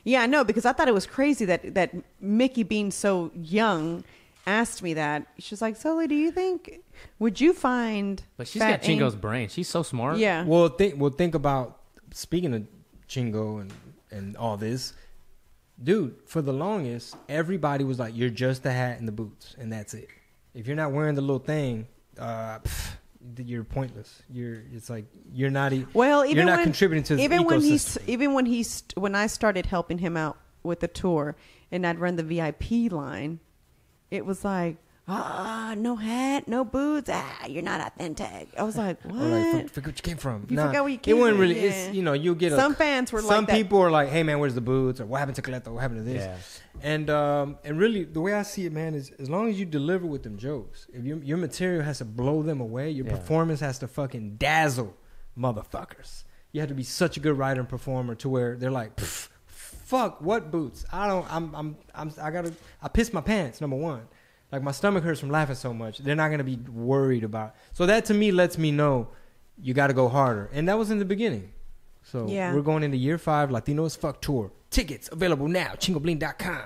Yeah, I know, because I thought it was crazy that Mickey, being so young, asked me that. She's like, Sully, do you think, would you find but she's Fat got Chingo's Amy- brain. She's so smart. Yeah. Well, think about, speaking of Chingo and all this, dude. For the longest, everybody was like, "You're just the hat and the boots, and that's it. If you're not wearing the little thing, you're pointless. It's like you're not. Well, even you're not when, contributing to the even ecosystem. when I started helping him out with the tour, and I'd run the VIP line, it was like, no hat, no boots. You're not authentic. I was like, what? Or like, forget where you came from. You forgot where you It came wasn't from, really. yeah. It's you'll get Some fans were like some that. people are like, "Hey man, where's the boots?" Or "What happened to Coleto? What happened to this?" Yeah. And really, the way I see it, man, is as long as you deliver with them jokes, if your material has to blow them away, your performance has to fucking dazzle motherfuckers. You have to be such a good writer and performer to where they're like, "Fuck, what boots? I pissed my pants." Number one. Like, my stomach hurts from laughing so much. They're not going to be worried about. So that, to me, lets me know you got to go harder. And that was in the beginning. So we're going into year 5, Latino as Fuck Tour. Tickets available now, chingobling.com.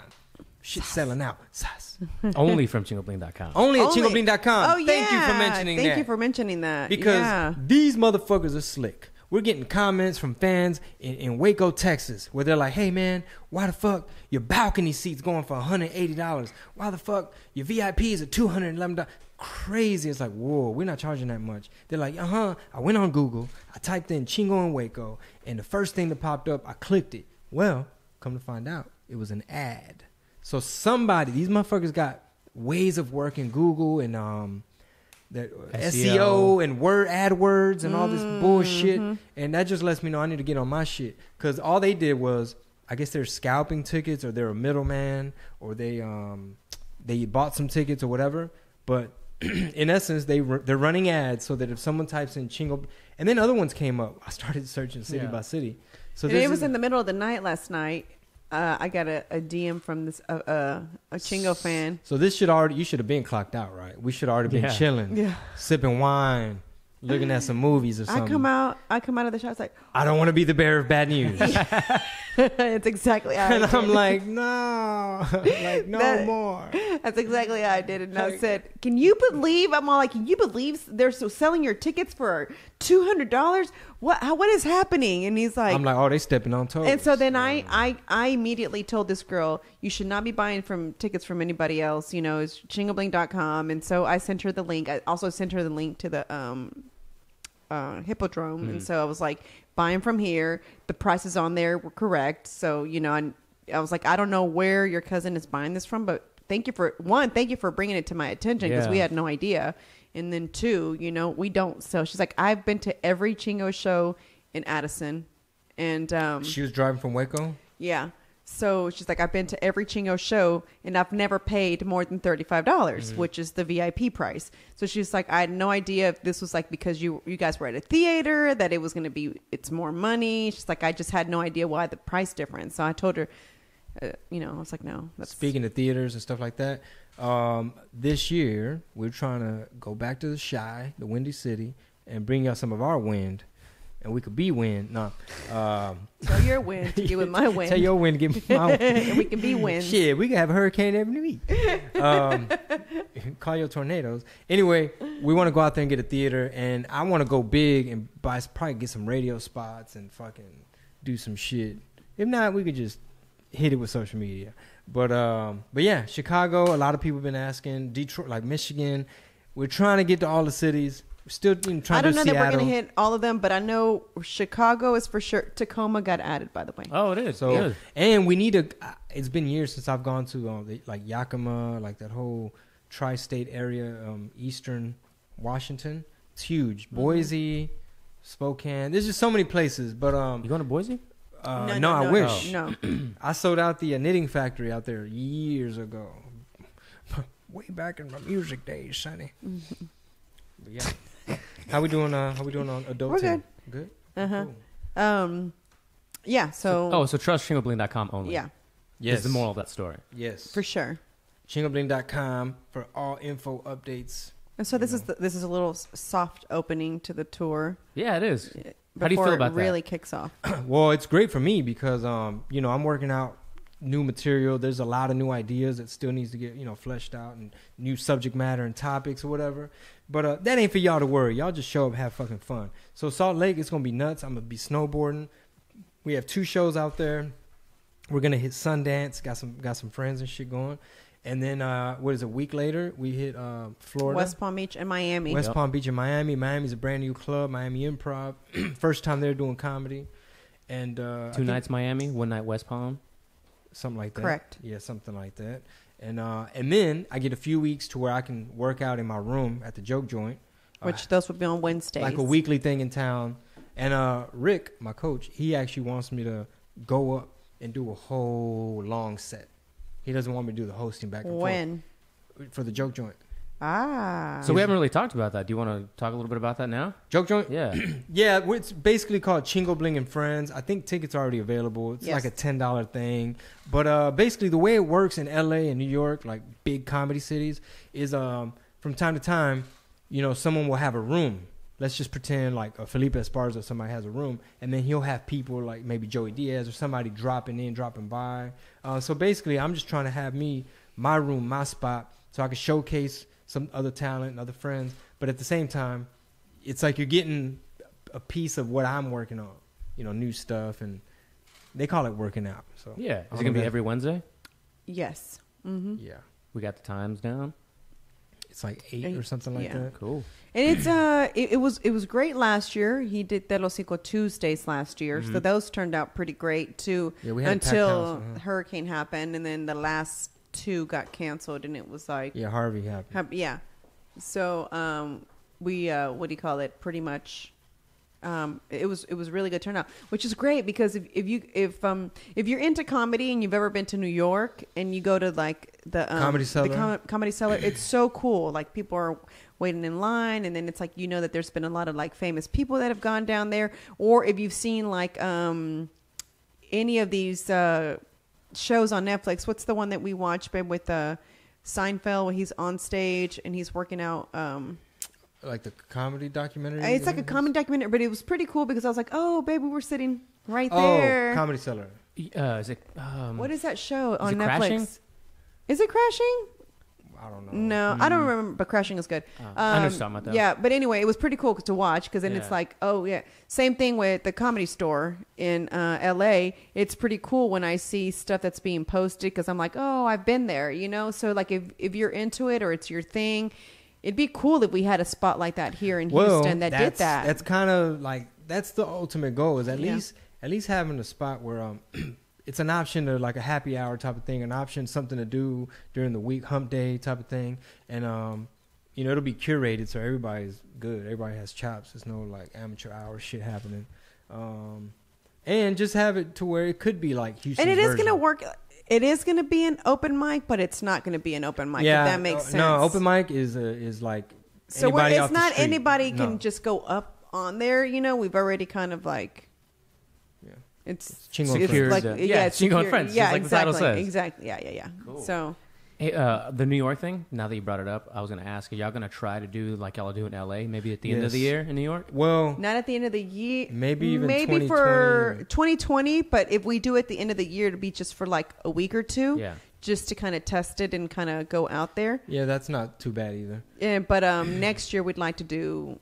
Shit selling out. Sass. Only from chingobling.com. Only at chingobling.com. Oh, yeah. Thank you for mentioning that. Thank you for mentioning that. Because these motherfuckers are slick. We're getting comments from fans in Waco, Texas, where they're like, "Hey, man, why the fuck your balcony seat's going for $180? Why the fuck your VIPs are $211? Crazy." It's like, whoa, we're not charging that much. They're like, I went on Google, I typed in Chingo and Waco, and the first thing that popped up, I clicked it. Well, come to find out, it was an ad. So these motherfuckers got ways of working Google and that SEO and AdWords and all this bullshit, and that just lets me know I need to get on my shit, because all they did was, I guess they're scalping tickets, or they're a middleman, or they bought some tickets or whatever, but in essence they're running ads so that if someone types in Chingo, and then other ones came up, I started searching city by city. So it was in the middle of the night last night. I got a DM from this a Chingo fan. So you should have been clocked out, right? We should already been chilling, sipping wine, looking at some movies or something. I come out of the shop. It's like, I don't want to be the bearer of bad news. it's exactly how And I did. I'm like, no, like no more. That's exactly how I did it. And I said, can you believe? I'm all like, can you believe they're so selling your tickets for $200? What is happening? And he's like, I'm like, oh, they stepping on toes. and so then I immediately told this girl, you should not be buying tickets from anybody else. You know, it's chingobling.com. And so I sent her the link. I also sent her the link to the Hippodrome. And so I was like, buy them from here. The prices on there were correct. So, you know, I was like, I don't know where your cousin is buying this from, but thank you for bringing it to my attention, because we had no idea. And then 2, you know, we don't sell. She's like, I've been to every Chingo show in Addison, And She was driving from Waco. yeah. So she's like, I've been to every Chingo show and I've never paid more than $35, which is the VIP price. So she's like, I had no idea if this was like because you guys were at a theater that it was going to be, it's more money. She's like, I just had no idea why the price difference. So I told her, I was like, no. That's... Speaking of theaters and stuff like that, this year we're trying to go back to the Windy City, and bring y'all some of our wind. And we could be wind. No. Tell your wind to get with my wind. Tell your wind to get with my wind. And we can be winds. Shit, we can have a hurricane every week. Call your tornadoes. Anyway, we want to go out there and get a theater. And I want to go big and probably get some radio spots and fucking do some shit. If not, we could just hit it with social media. But yeah, Chicago, a lot of people have been asking. Detroit, like Michigan. We're trying to get to all the cities. We're still trying to do I don't know Seattle. that we're going to hit all of them, but I know Chicago is for sure. Tacoma got added, by the way. Oh, it is. So, Good. and we need it's been years since I've gone to like Yakima, like that whole tri-state area, Eastern Washington. It's huge. Boise, Spokane. There's just so many places. But You going to Boise? no, I wish. No. I sold out the knitting factory out there years ago. Way back in my music days, sonny. But yeah. How we doing on adult We're team? Good. Uh-huh. Cool. Yeah, so... So trust ChingoBling.com only. yeah, Yes. Is the moral of that story. Yes. for sure. ChingoBling.com for all info updates. And so this is a little soft opening to the tour. Yeah, it is. Before How do you feel about it that? really kicks off. Well, it's great for me because I'm working out new material. There's a lot of new ideas that still needs to get fleshed out, and new subject matter and topics or whatever. But that ain't for y'all to worry. Y'all just show up, have fucking fun. So Salt Lake, it's gonna be nuts. I'm gonna be snowboarding. We have 2 shows out there. We're gonna hit Sundance. Got some friends and shit going. And then a week later we hit Florida, West Palm Beach and Miami. West Palm Beach and Miami. Miami's a brand new club, Miami Improv. First time they're doing comedy. And 2 nights Miami, 1 night West Palm. something like that. Correct. Yeah, something like that. And then I get a few weeks to where I can work out in my room at the Joke Joint, Which those would be on Wednesdays. like a weekly thing in town. And Rick, my coach, he actually wants me to go up and do a whole long set. He doesn't want me to do the hosting back and When? forth for the Joke Joint. Ah. So we haven't really talked about that. Do you want to talk a little bit about that now? Joke Joint? Yeah. Yeah, it's basically called Chingo, Bling, and Friends. I think tickets are already available. It's Yes. like a $10 thing. But basically the way it works in LA and New York, like big comedy cities, is from time to time, someone will have a room. Let's just pretend like Felipe Esparza or somebody has a room, and then he'll have people like maybe Joey Diaz or somebody dropping by. So basically I'm just trying to have my room, my spot, so I can showcase some other talent and other friends. But at the same time, it's like you're getting a piece of what I'm working on, new stuff, and they call it working out. So Yeah. Is it going to be every Wednesday? Yes. Mm-hmm. Yeah, We got the times down. it's like 8 or something like Yeah. that. Cool. And it's it was great last year. He did Te Lo Cinco Tuesdays last year, so those turned out pretty great too. Yeah, we had a packed until house, uh-huh. hurricane happened, and then the last 2 got canceled, and it was like Yeah, Harvey happened. yeah. So we what do you call it? Pretty much. It was really good turnout, which is great because if you're into comedy and you've ever been to New York and you go to like the Comedy Cellar. the Comedy Cellar, it's so cool. Like people are waiting in line, and then it's like that there's been a lot of like famous people that have gone down there, or if you've seen like any of these shows on Netflix. What's the one that we watched, babe, with Seinfeld when he's on stage and he's working out? Like the comedy documentary? It's like a comedy documentary, but it was pretty cool because I was like, "Oh, baby, we're sitting right Oh, there." Comedy Cellar. Is it? What is that show on it Netflix? Crashing? Is it Crashing? I don't know. No, I don't remember, but Crashing is good. I know what you're talking about, though. Yeah, but anyway, it was pretty cool to watch because then Yeah. it's like, oh yeah, same thing with the Comedy Store in LA. It's pretty cool when I see stuff that's being posted because I'm like, oh, I've been there, So like if you're into it or it's your thing. It'd be cool if we had a spot like that here in Houston that did that. That's kind of like that's the ultimate goal is at Yeah. least having a spot where it's an option to like a happy hour type of thing, an option something to do during the week, hump day type of thing, and it'll be curated so everybody's good, everybody has chops. There's no like amateur hour shit happening. and just have it to where it could be like Houston's And it is going to version. work. It is going to be an open mic, but it's not going to be an open mic. Yeah, if that makes sense. No, open mic is like So anybody it's off the not street. anybody No. can just go up on there. You know, we've already kind of like. Yeah. It's Chingo and it's Friends. like Yeah, it's Chingo and secure- Friends, Yeah, just like the title exactly, says. exactly. Yeah. Cool. So Hey, the New York thing. Now that you brought it up, I was going to ask: are y'all going to try to do like y'all do in LA? Maybe at the end of the Yes. year in New York. Well, not at the end of the year. Maybe even maybe 2020. for 2020. But if we do at the end of the year, to be just for like a week or two. Yeah. Just to kind of test it and kind of go out there. yeah, that's not too bad either. Yeah, but next year we'd like to do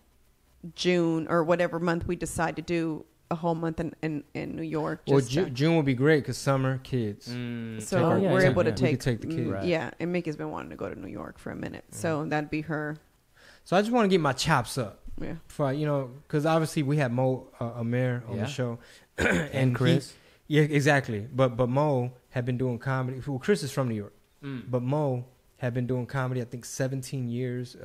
June or whatever month we decide to do a whole month in New York. Well, just to- June will be great because summer kids. so take our- we're able to we take, could take the kids. Right. Yeah, and Mickey's been wanting to go to New York for a minute, so that'd be her. So I just want to get my chops up. Yeah, For because obviously we had Mo Amir on Yeah. the show, And he- Chris. yeah, exactly. But Mo had been doing comedy. Well, Chris is from New York, but Mo had been doing comedy. I think 17 years,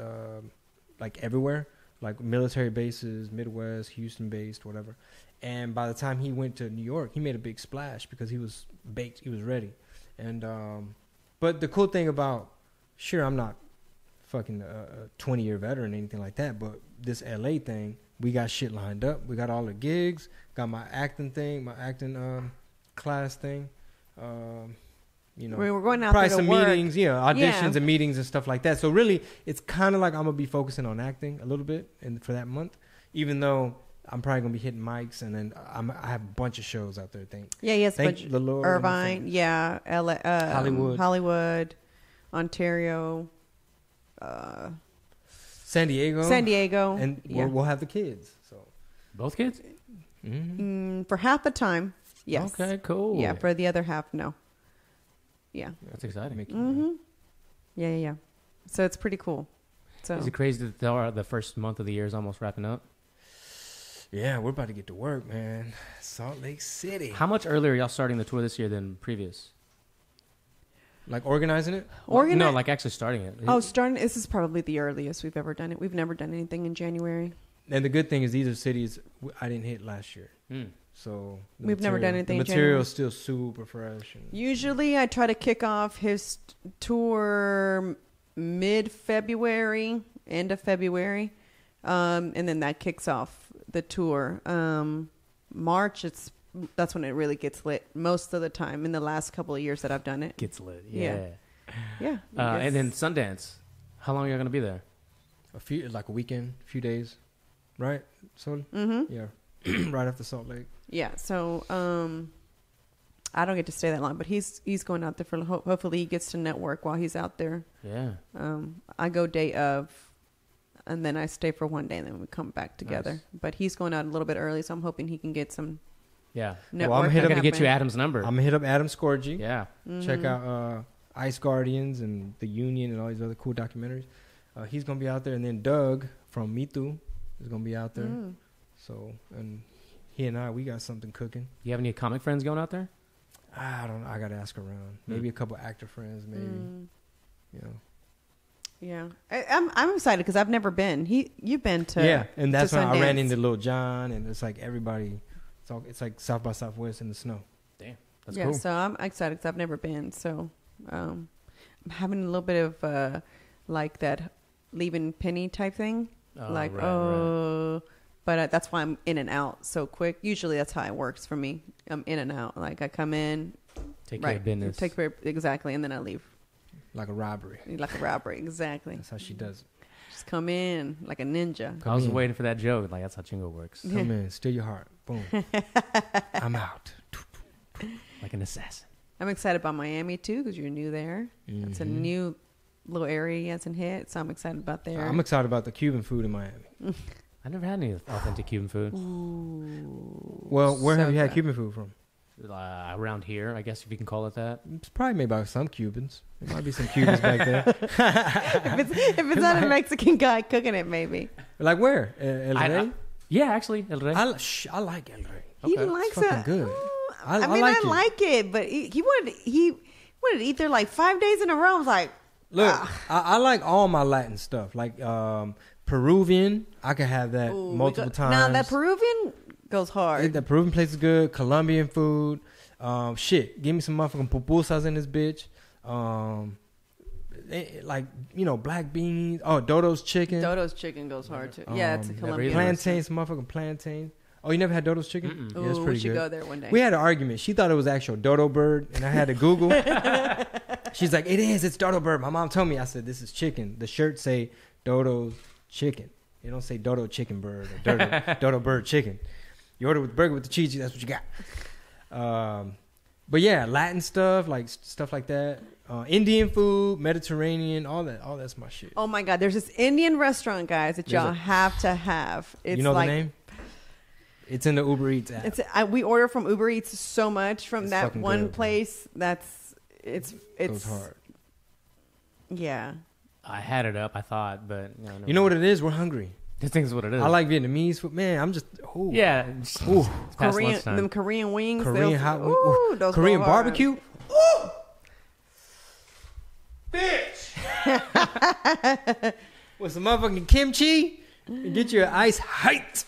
like everywhere, like military bases, Midwest, Houston based, whatever. And by the time he went to New York, he made a big splash because he was baked. He was ready. And but the cool thing about, sure, I'm not fucking a 20-year veteran or anything like that, but this LA thing, we got shit lined up. We got all the gigs, got my acting thing, my acting class thing. we're going out probably there to some work. meetings, auditions Yeah. and meetings and stuff like that. So really, it's kind of like I'm gonna be focusing on acting a little bit for that month, even though I'm probably gonna be hitting mics, and then I have a bunch of shows out there. Yeah, yes, Thank but the Lord. Irvine, yeah, LA, Hollywood, Ontario, San Diego, and yeah. we'll have the kids. So Both kids. For half the time, yes. Okay. Cool. Yeah, for the other half, no. Yeah. That's exciting. Mm-hmm. Yeah. So it's pretty cool. So Is it crazy that the first month of the year is almost wrapping up? Yeah, we're about to get to work, man. Salt Lake City. How much earlier are y'all starting the tour this year than previous? Like organizing it? No, like actually starting it. this is probably the earliest we've ever done it. We've never done anything in January. And the good thing is these are cities I didn't hit last year. So We've never done anything The in January. material's still super fresh. And Usually I try to kick off his tour mid-February, end of February. And then that kicks off the tour. March, that's when it really gets lit most of the time in the last couple of years that I've done it. Gets lit. Yeah. Yeah. And then Sundance. How long are you going to be there? like a weekend, a few days, right? So yeah, right after Salt Lake. Yeah, so I don't get to stay that long, but he's going out there for hopefully he gets to network while he's out there. Yeah. I go day of, and then I stay for one day, and then we come back together. Nice. But he's going out a little bit early, so I'm hoping he can get some Yeah. network. I'm hit I'm up going to get you happening. Adam's number. I'm gonna hit up Adam Scorgi. Yeah. Check out Ice Guardians and The Union and all these other cool documentaries. He's gonna be out there, and then Doug from Mitu is gonna be out there. So, and he and we got something cooking. You have any comic friends going out there? I don't know. I gotta ask around. Maybe a couple actor friends. Maybe. Yeah, I'm excited because I've never been. You've been to Yeah, and that's to when I ran Sundance. into Lil Jon, and it's like everybody. It's like South by Southwest in the snow. Damn. That's Yeah, cool. so I'm excited because I've never been. So I'm having a little bit of like that leaving penny type thing. Right. But that's why I'm in and out so quick. Usually that's how it works for me. I'm in and out. Like I come in, Take care of business. take care exactly, and then I leave Like a robbery. like a robbery. Exactly. That's how she does it. Just come in like a ninja. I was in. waiting for that joke. Like, that's how Chingo works. Come in, steal your heart. Boom. I'm out. Like an assassin. I'm excited about Miami too because you're new there. It's a new little area he hasn't hit, so I'm excited about there. I'm excited about the Cuban food in Miami. I never had any authentic Cuban food. Well, where have So you had good. Cuban food from? Around here, I guess if you can call it that. It's probably made by some Cubans. There might be some Cubans back there. if it's not a Mexican guy cooking it, maybe. Like where? El Rey? Yeah, actually, El Rey. I like El Rey. He Okay. likes It's fucking it. good. I I mean, like I it. like it, but he wanted to eat there like 5 days in a row. I was like, Look, I like all my Latin stuff. Like Peruvian, I can have that ooh, multiple times. Now that Peruvian Goes hard. The Peruvian place is good. Colombian food. Shit. Give me some motherfucking pupusas in this bitch. Like, you know, black beans. Oh, Dodo's chicken. Dodo's chicken goes hard too. Yeah, it's a Colombian. Plantains, some motherfucking plantains. Oh, you never had Dodo's chicken? Ooh, Yeah, it's pretty we should good. go there one day. We had an argument. She thought it was actual dodo bird, and I had to Google. She's like, it is. It's dodo bird. My mom told me. I said, this is chicken. The shirt say Dodo's chicken. It don't say dodo chicken bird or dodo bird chicken. You order with the burger with the cheese, that's what you got. But yeah, Latin stuff like that. Indian food, Mediterranean, all that's my shit. Oh my God, there's this Indian restaurant, guys, that y'all have to have. It's you know like, the name? It's in the Uber Eats app. We order from Uber Eats so much from It's that one good, place. It's goes hard. Yeah. I had it up, I thought, but You know what it is? We're hungry. This thing's what it is. I like Vietnamese food. Man, I'm just Yeah. Ooh. It's past lunchtime. Them Korean wings. Korean hot wings. Ooh, those Korean go hard. barbecue. Ooh. Bitch. With some motherfucking kimchi and get your ice height.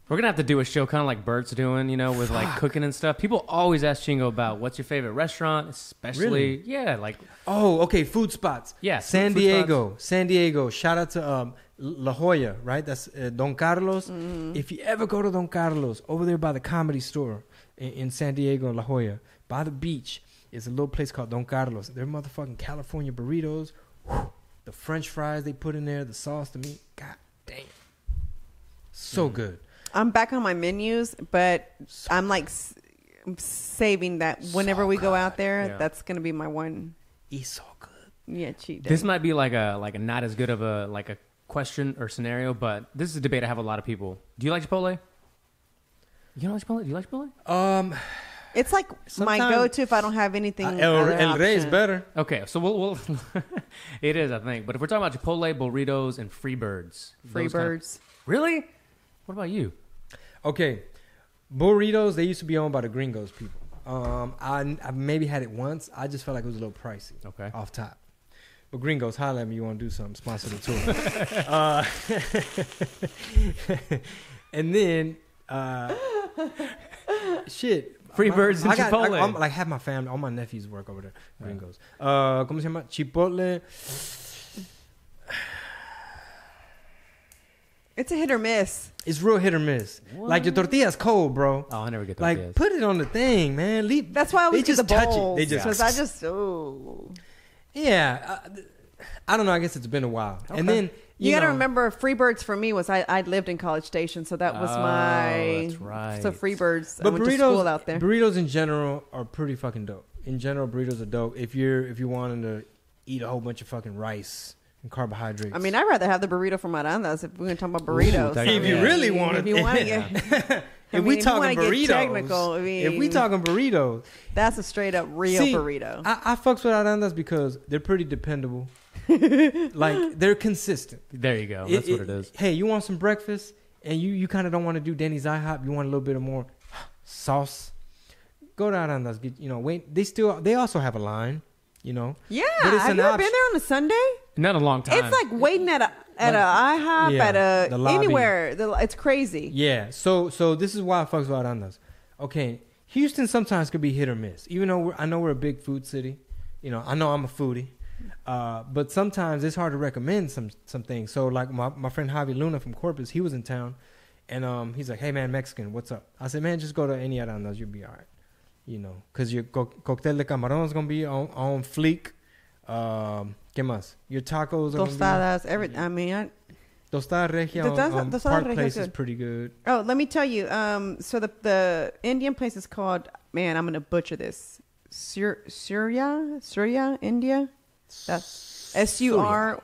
We're gonna have to do a show kind of like Bert's doing, you know, with like cooking and stuff. People always ask Chingo about what's your favorite restaurant, especially Really? yeah, like Oh, okay. Food spots. Yeah, San food Diego. San Diego. Shout out to La Jolla, right? That's Don Carlos. Mm-hmm. If you ever go to Don Carlos, over there by the Comedy Store in San Diego and La Jolla, by the beach, is a little place called Don Carlos. They're motherfucking California burritos. Whew. The French fries they put in there, the sauce, the meat. God damn. So good. I'm back on my menus, but I'm like saving that whenever we go out there. Yeah. That's gonna be my one. It's so good. Yeah, cheat day. this might be like a not as good of a like a question or scenario, but this is a debate I have with a lot of people. Do you like Chipotle? You don't like Chipotle? Do you like Chipotle? It's like my Sometimes- go-to if I don't have anything. El other Rey is option. better. Okay, so we'll it is, I think. But if we're talking about Chipotle, burritos, and Freebirds, Free those kind of- birds. really? What about you? Okay. Burritos, they used to be owned by the Gringos people. I maybe had it once. I just felt like it was a little pricey. Okay. Off top. But Gringos, holla at me. You want to do something? Sponsor the tour. And then, shit. Freebirds and Chipotle. I'm like half my family, all my nephews work over there. Gringos. ¿Cómo se llama? Chipotle. It's a hit or miss. It's real hit or miss. What? Like your tortilla's cold, bro. Oh, I never get those. Like put it on the thing, man. That's why I always they get just the touch bowls. it. They just because I just yeah. I don't know. I guess it's been a while. Okay. And then You got to know, remember, Freebirds for me was I lived in College Station, so that was my. that's right. So Freebirds. I But went to school out there. burritos in general are pretty fucking dope. In general, burritos are dope. If you're wanting to eat a whole bunch of fucking rice and carbohydrates. I mean, I'd rather have the burrito from Aranda's if we're going to talk about burritos. that- if you Yeah. really want if it, you want to get, if we talking get burritos, technical, I if we mean, talking burritos, that's a straight up real See, burrito. I fucks with Aranda's because they're pretty dependable. Like they're consistent. There you go. That's what it is. Hey, you want some breakfast, and you kind of don't want to do Denny's IHOP. You want a little bit of more sauce. Go to Aranda's. Get wait. They also have a line. Yeah, but it's have an you ever option. been there on a Sunday? Not a long time. It's like waiting at a IHOP Yeah, at the lobby. anywhere. It's crazy. Yeah. So this is why I fucks with Aranda's. Okay, Houston sometimes could be hit or miss. Even though I know we're a big food city. I know I'm a foodie. But sometimes it's hard to recommend some things. So like my friend Javi Luna from Corpus, he was in town, and he's like, "Hey man, Mexican, what's up?" I said, "Man, just go to any Aranda's, you'll be all right." Because your cocktail de camarón is gonna be on fleek. ¿Qué más? Your tacos are Tostadas, everything. I mean, Tostada Regia on Tostada Park Regia Place is is good. pretty good. oh, let me tell you. So the Indian place is called. Man, I'm gonna butcher this. Surya, India. That's Surya.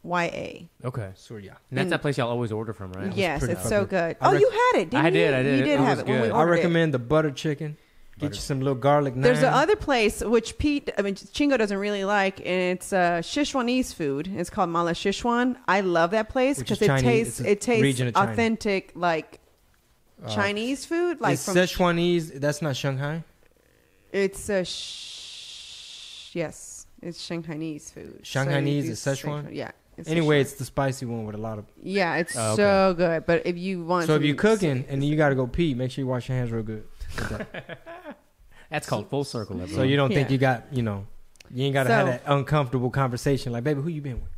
okay. Surya. And that's that place y'all always order from, right? Yes, pretty it's so fucking- good. I Oh, rec- you had it, didn't I you? did, I did. You did It have was it when we good. I ordered it. recommend the butter chicken. Get you some little garlic naan. There's the other place which Chingo doesn't really like, and it's Sichuanese food. It's called Mala Sichuan. I love that place Which because is it Chinese. It's a tastes region of China. authentic, like Chinese food. Like It's from Sichuanese. That's not Shanghai. it's yes, it's Shanghainese food. Shanghainese you is do Sichuan? Yeah, Anyway, it's the spicy one with a lot of. Yeah, it's Oh, okay. so good. But if you want, So if some- you're cooking and you got to go pee, make sure you wash your hands real good. That's called full circle. So Everyone. you don't think Yeah. you got, you ain't got to have So- that uncomfortable conversation like, baby, who you been with?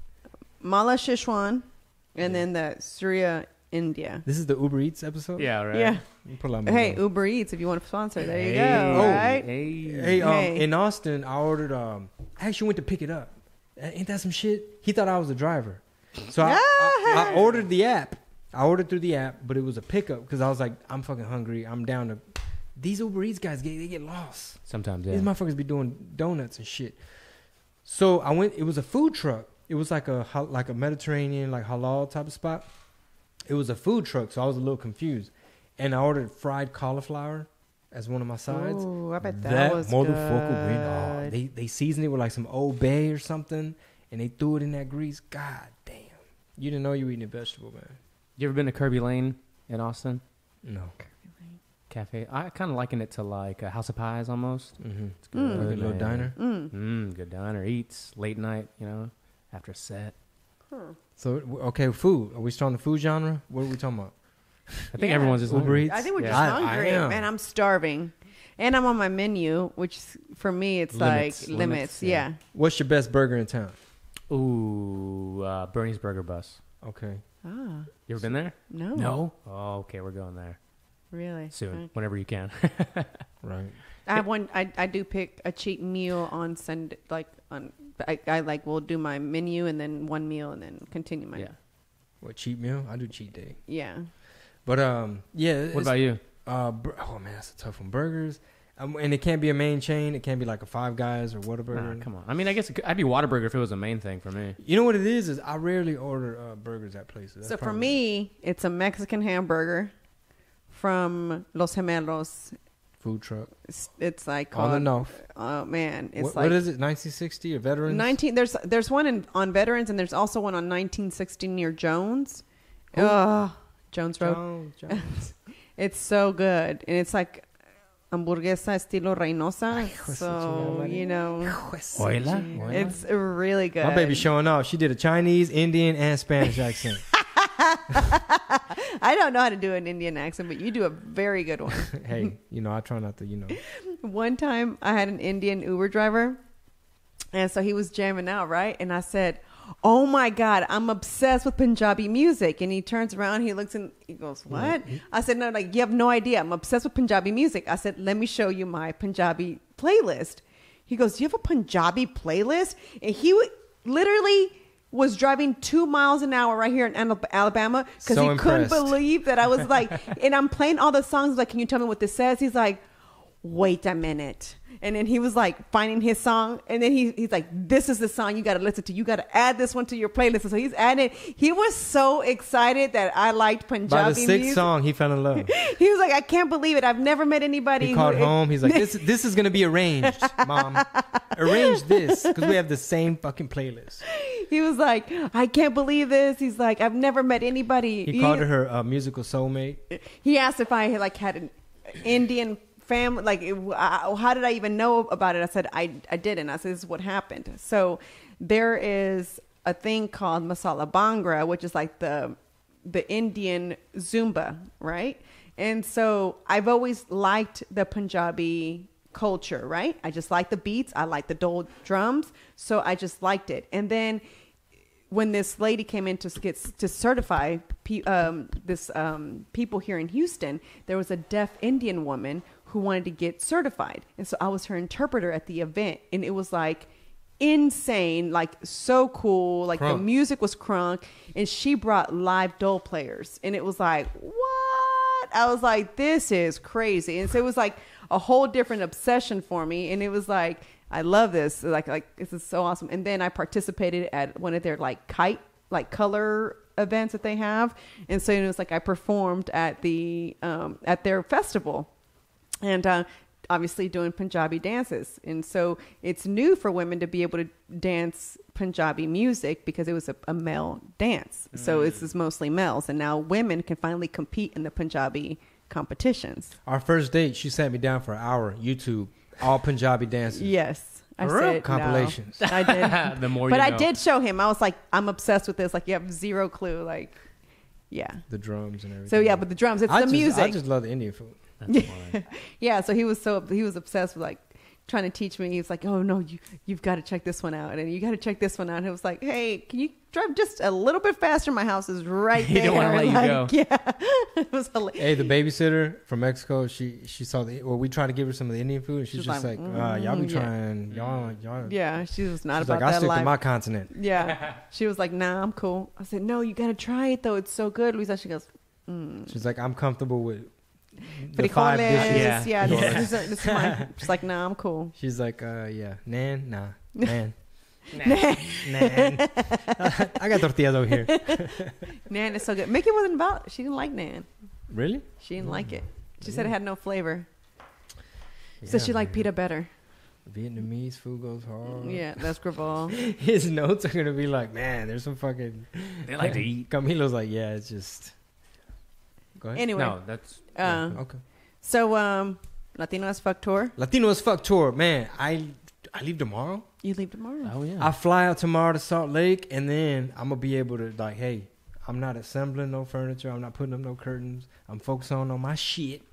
Mala Sichuan, and then the Surya India. This is the Uber Eats episode? Yeah, right. Yeah. You put a lot of money Hey, on it. Uber Eats, if you want to sponsor, there you Hey. go. Oh. Right? Hey. Hey, Hey. in Austin, I ordered. I actually went to pick it up. Ain't that some shit? He thought I was the driver, so I ordered the app. I ordered through the app, but it was a pickup because I was like, I'm fucking hungry. I'm down to. These Uber Eats guys they get lost. Sometimes, yeah. These motherfuckers be doing donuts and shit. So I went. It was a food truck. It was like a Mediterranean, like halal type of spot. It was a food truck, so I was a little confused. And I ordered fried cauliflower as one of my sides. Ooh, I bet that was motherfucker went good. off. They seasoned it with like some Old Bay or something, and they threw it in that grease. God damn. You didn't know you were eating a vegetable, man. You ever been to Kirby Lane in Austin? No. Cafe. I kind of liken it to like a House of Pies almost. Mm-hmm. It's good. Like a little man. diner. Good diner. Eats late night, after a set. So, okay, food. Are we starting the food genre? What are we talking about? I think Yeah. everyone's just Uber hungry. Eats? I think we're Yeah. just I hungry. am. Man, I'm starving. And I'm on my menu, which for me, it's Limits. like limits. Yeah. Yeah. What's your best burger in town? Ooh, Bernie's Burger Bus. Okay. Ah, You ever been there? no. No. Oh, okay. We're going there Really? soon, Okay. whenever you can. Right. I have one. I do pick a cheap meal on Sunday. Like on, I will do my menu and then one meal and then continue my. Yeah. What, cheat meal? I do cheat day. Yeah. But, yeah. What about you? Oh man, that's a tough one. Burgers, and it can't be a main chain. It can't be like a Five Guys or Whataburger. Nah, come on. I mean, I guess I'd be Whataburger if it was a main thing for me. You know what it is I rarely order burgers at places. That's So for probably- me, it's a Mexican hamburger from Los Gemelos. food truck It's like on the called. north. Oh man, it's What, like what is it? 1960 or veterans? 19. There's one on Veterans and there's also one on 1960 near Jones. Who? Jones Road. Jones. It's so good, and it's like hamburguesa estilo Reynosa. hijo de su So chingada madre. it's really good. My baby showing off. She did a Chinese, Indian, and Spanish accent. I don't know how to do an Indian accent, but you do a very good one. Hey, I try not to. One time I had an Indian Uber driver, and so he was jamming out, right? And I said, "Oh my God, I'm obsessed with Punjabi music." And he turns around, he looks and he goes, "What?" I said, "No, like you have no idea. I'm obsessed with Punjabi music." I said, "Let me show you my Punjabi playlist." He goes, "You have a Punjabi playlist?" And he literally was driving 2 miles an hour right here in Alabama because So he couldn't impressed. believe that I was like, and I'm playing all the songs. Like, can you tell me what this says? He's like, wait a minute. And then he was like finding his song. And then he's like, this is the song you got to listen to. You got to add this one to your playlist. So he's adding it. He was so excited that I liked Punjabi By the sixth music. song, he fell in love. He was like, I can't believe it. I've never met anybody. He who called home. He's like, this is going to be arranged, Mom. Arrange this because we have the same fucking playlist. He was like, I can't believe this. He's like, I've never met anybody. He called her musical soulmate. He asked if I had an Indian family. Like, how did I even know about it? I said, I didn't. I said, this is what happened. So there is a thing called masala bhangra, which is like the Indian Zumba, right? And so I've always liked the Punjabi culture, right? I just like the beats. I like the dole drums. So I just liked it. And then when this lady came in to certify people here in Houston, there was a deaf Indian woman who wanted to get certified. And so I was her interpreter at the event. And it was like insane, like so cool. Like the music was crunk. And she brought live dole players. And it was like, what? I was like, this is crazy. And so it was like a whole different obsession for me. And it was like, I love this. Like this is so awesome. And then I participated at one of their like kite, like color events that they have. And so it was like I performed at their festival, and obviously doing Punjabi dances. And so it's new for women to be able to dance Punjabi music because it was a male dance. So it's mostly males, and now women can finally compete in the Punjabi competitions. Our first date, she sat me down for an hour. YouTube, all Punjabi dances. Yes. I For real? said no. Compilations. I did. The more But you I know. did show him. I was like, I'm obsessed with this. Like, you have zero clue. Like, yeah. The drums and everything. So yeah, but the drums, it's I the music. I just love the Indian food. That's why. Yeah, so he was obsessed with like trying to teach me. He was like, "Oh no, you've got to check this one out, and you got to check this one out." And it was like, "Hey, can you drive just a little bit faster? My house is right He there." didn't wanna let you Like, go. Yeah, it was hilarious. Hey, the babysitter from Mexico, she saw we tried to give her some of the Indian food, and she's She's just like, like, y'all be yeah. trying, y'all. Yeah, she was not She's about like, I that stick life. to my continent. Yeah, she was like, "Nah, I'm cool." I said, "No, you got to try it though. It's so good." Luisa, she goes, She's like, I'm comfortable with the frijoles, 5 dishes. yeah, Yeah. this is mine. She's like, "Nah, I'm cool." She's like, yeah, nan, nah, nan. Nan. I got tortillas over here. Nan is so good. Mickey wasn't about. She didn't like Nan. Really? She didn't like it. She said it had no flavor. Yeah, So she liked man. pita better. Vietnamese food goes hard. Yeah, that's Graval. His notes are gonna be like, man, there's some fucking. They like to eat. Camilo's like, yeah, it's just. Go ahead. Anyway, No, that's Okay. so Latino as Fuck tour. Latino as Fuck tour, man. I leave tomorrow. You leave tomorrow. oh yeah. I fly out tomorrow to Salt Lake, and then I'm gonna be able to like, hey, I'm not assembling no furniture. I'm not putting up no curtains. I'm focused on my shit,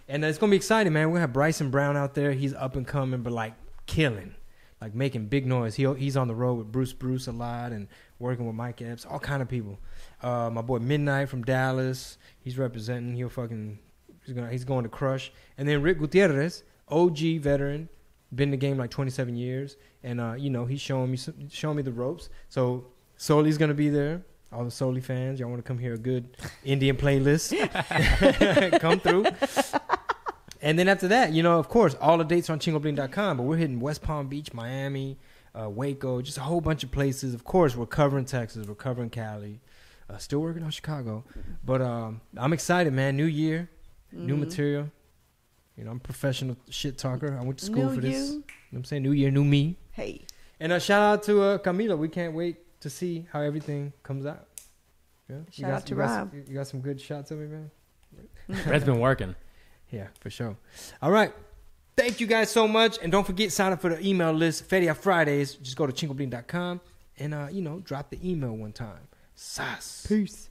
and it's gonna be exciting, man. We're gonna have Bryson Brown out there. He's up and coming, but like killing, like making big noise. He's on the road with Bruce a lot, and working with Mike Epps, all kind of people. My boy Midnight from Dallas. He's representing. He's going to crush, and then Rick Gutierrez, OG veteran. Been in the game like 27 years, and he's showing me the ropes. So Soli's gonna be there. All the Soli fans, y'all want to come hear a good Indian playlist? Come through. And then after that, of course, all the dates on ChingoBling.com. But we're hitting West Palm Beach, Miami, Waco, just a whole bunch of places. Of course, we're covering Texas, we're covering Cali, still working on Chicago. But I'm excited, man. New year, new material. I'm a professional shit talker. I went to school New for this. you. You know what I'm saying? New year, new me. Hey. And shout out to Camila. We can't wait to see how everything comes out. Yeah? Shout out to Rob. You got some good shots of me, man? Red's been working. Yeah, for sure. All right. Thank you guys so much. And don't forget, sign up for the email list. Feria Fridays. Just go to chingobling.com and, drop the email one time. Sas. Peace.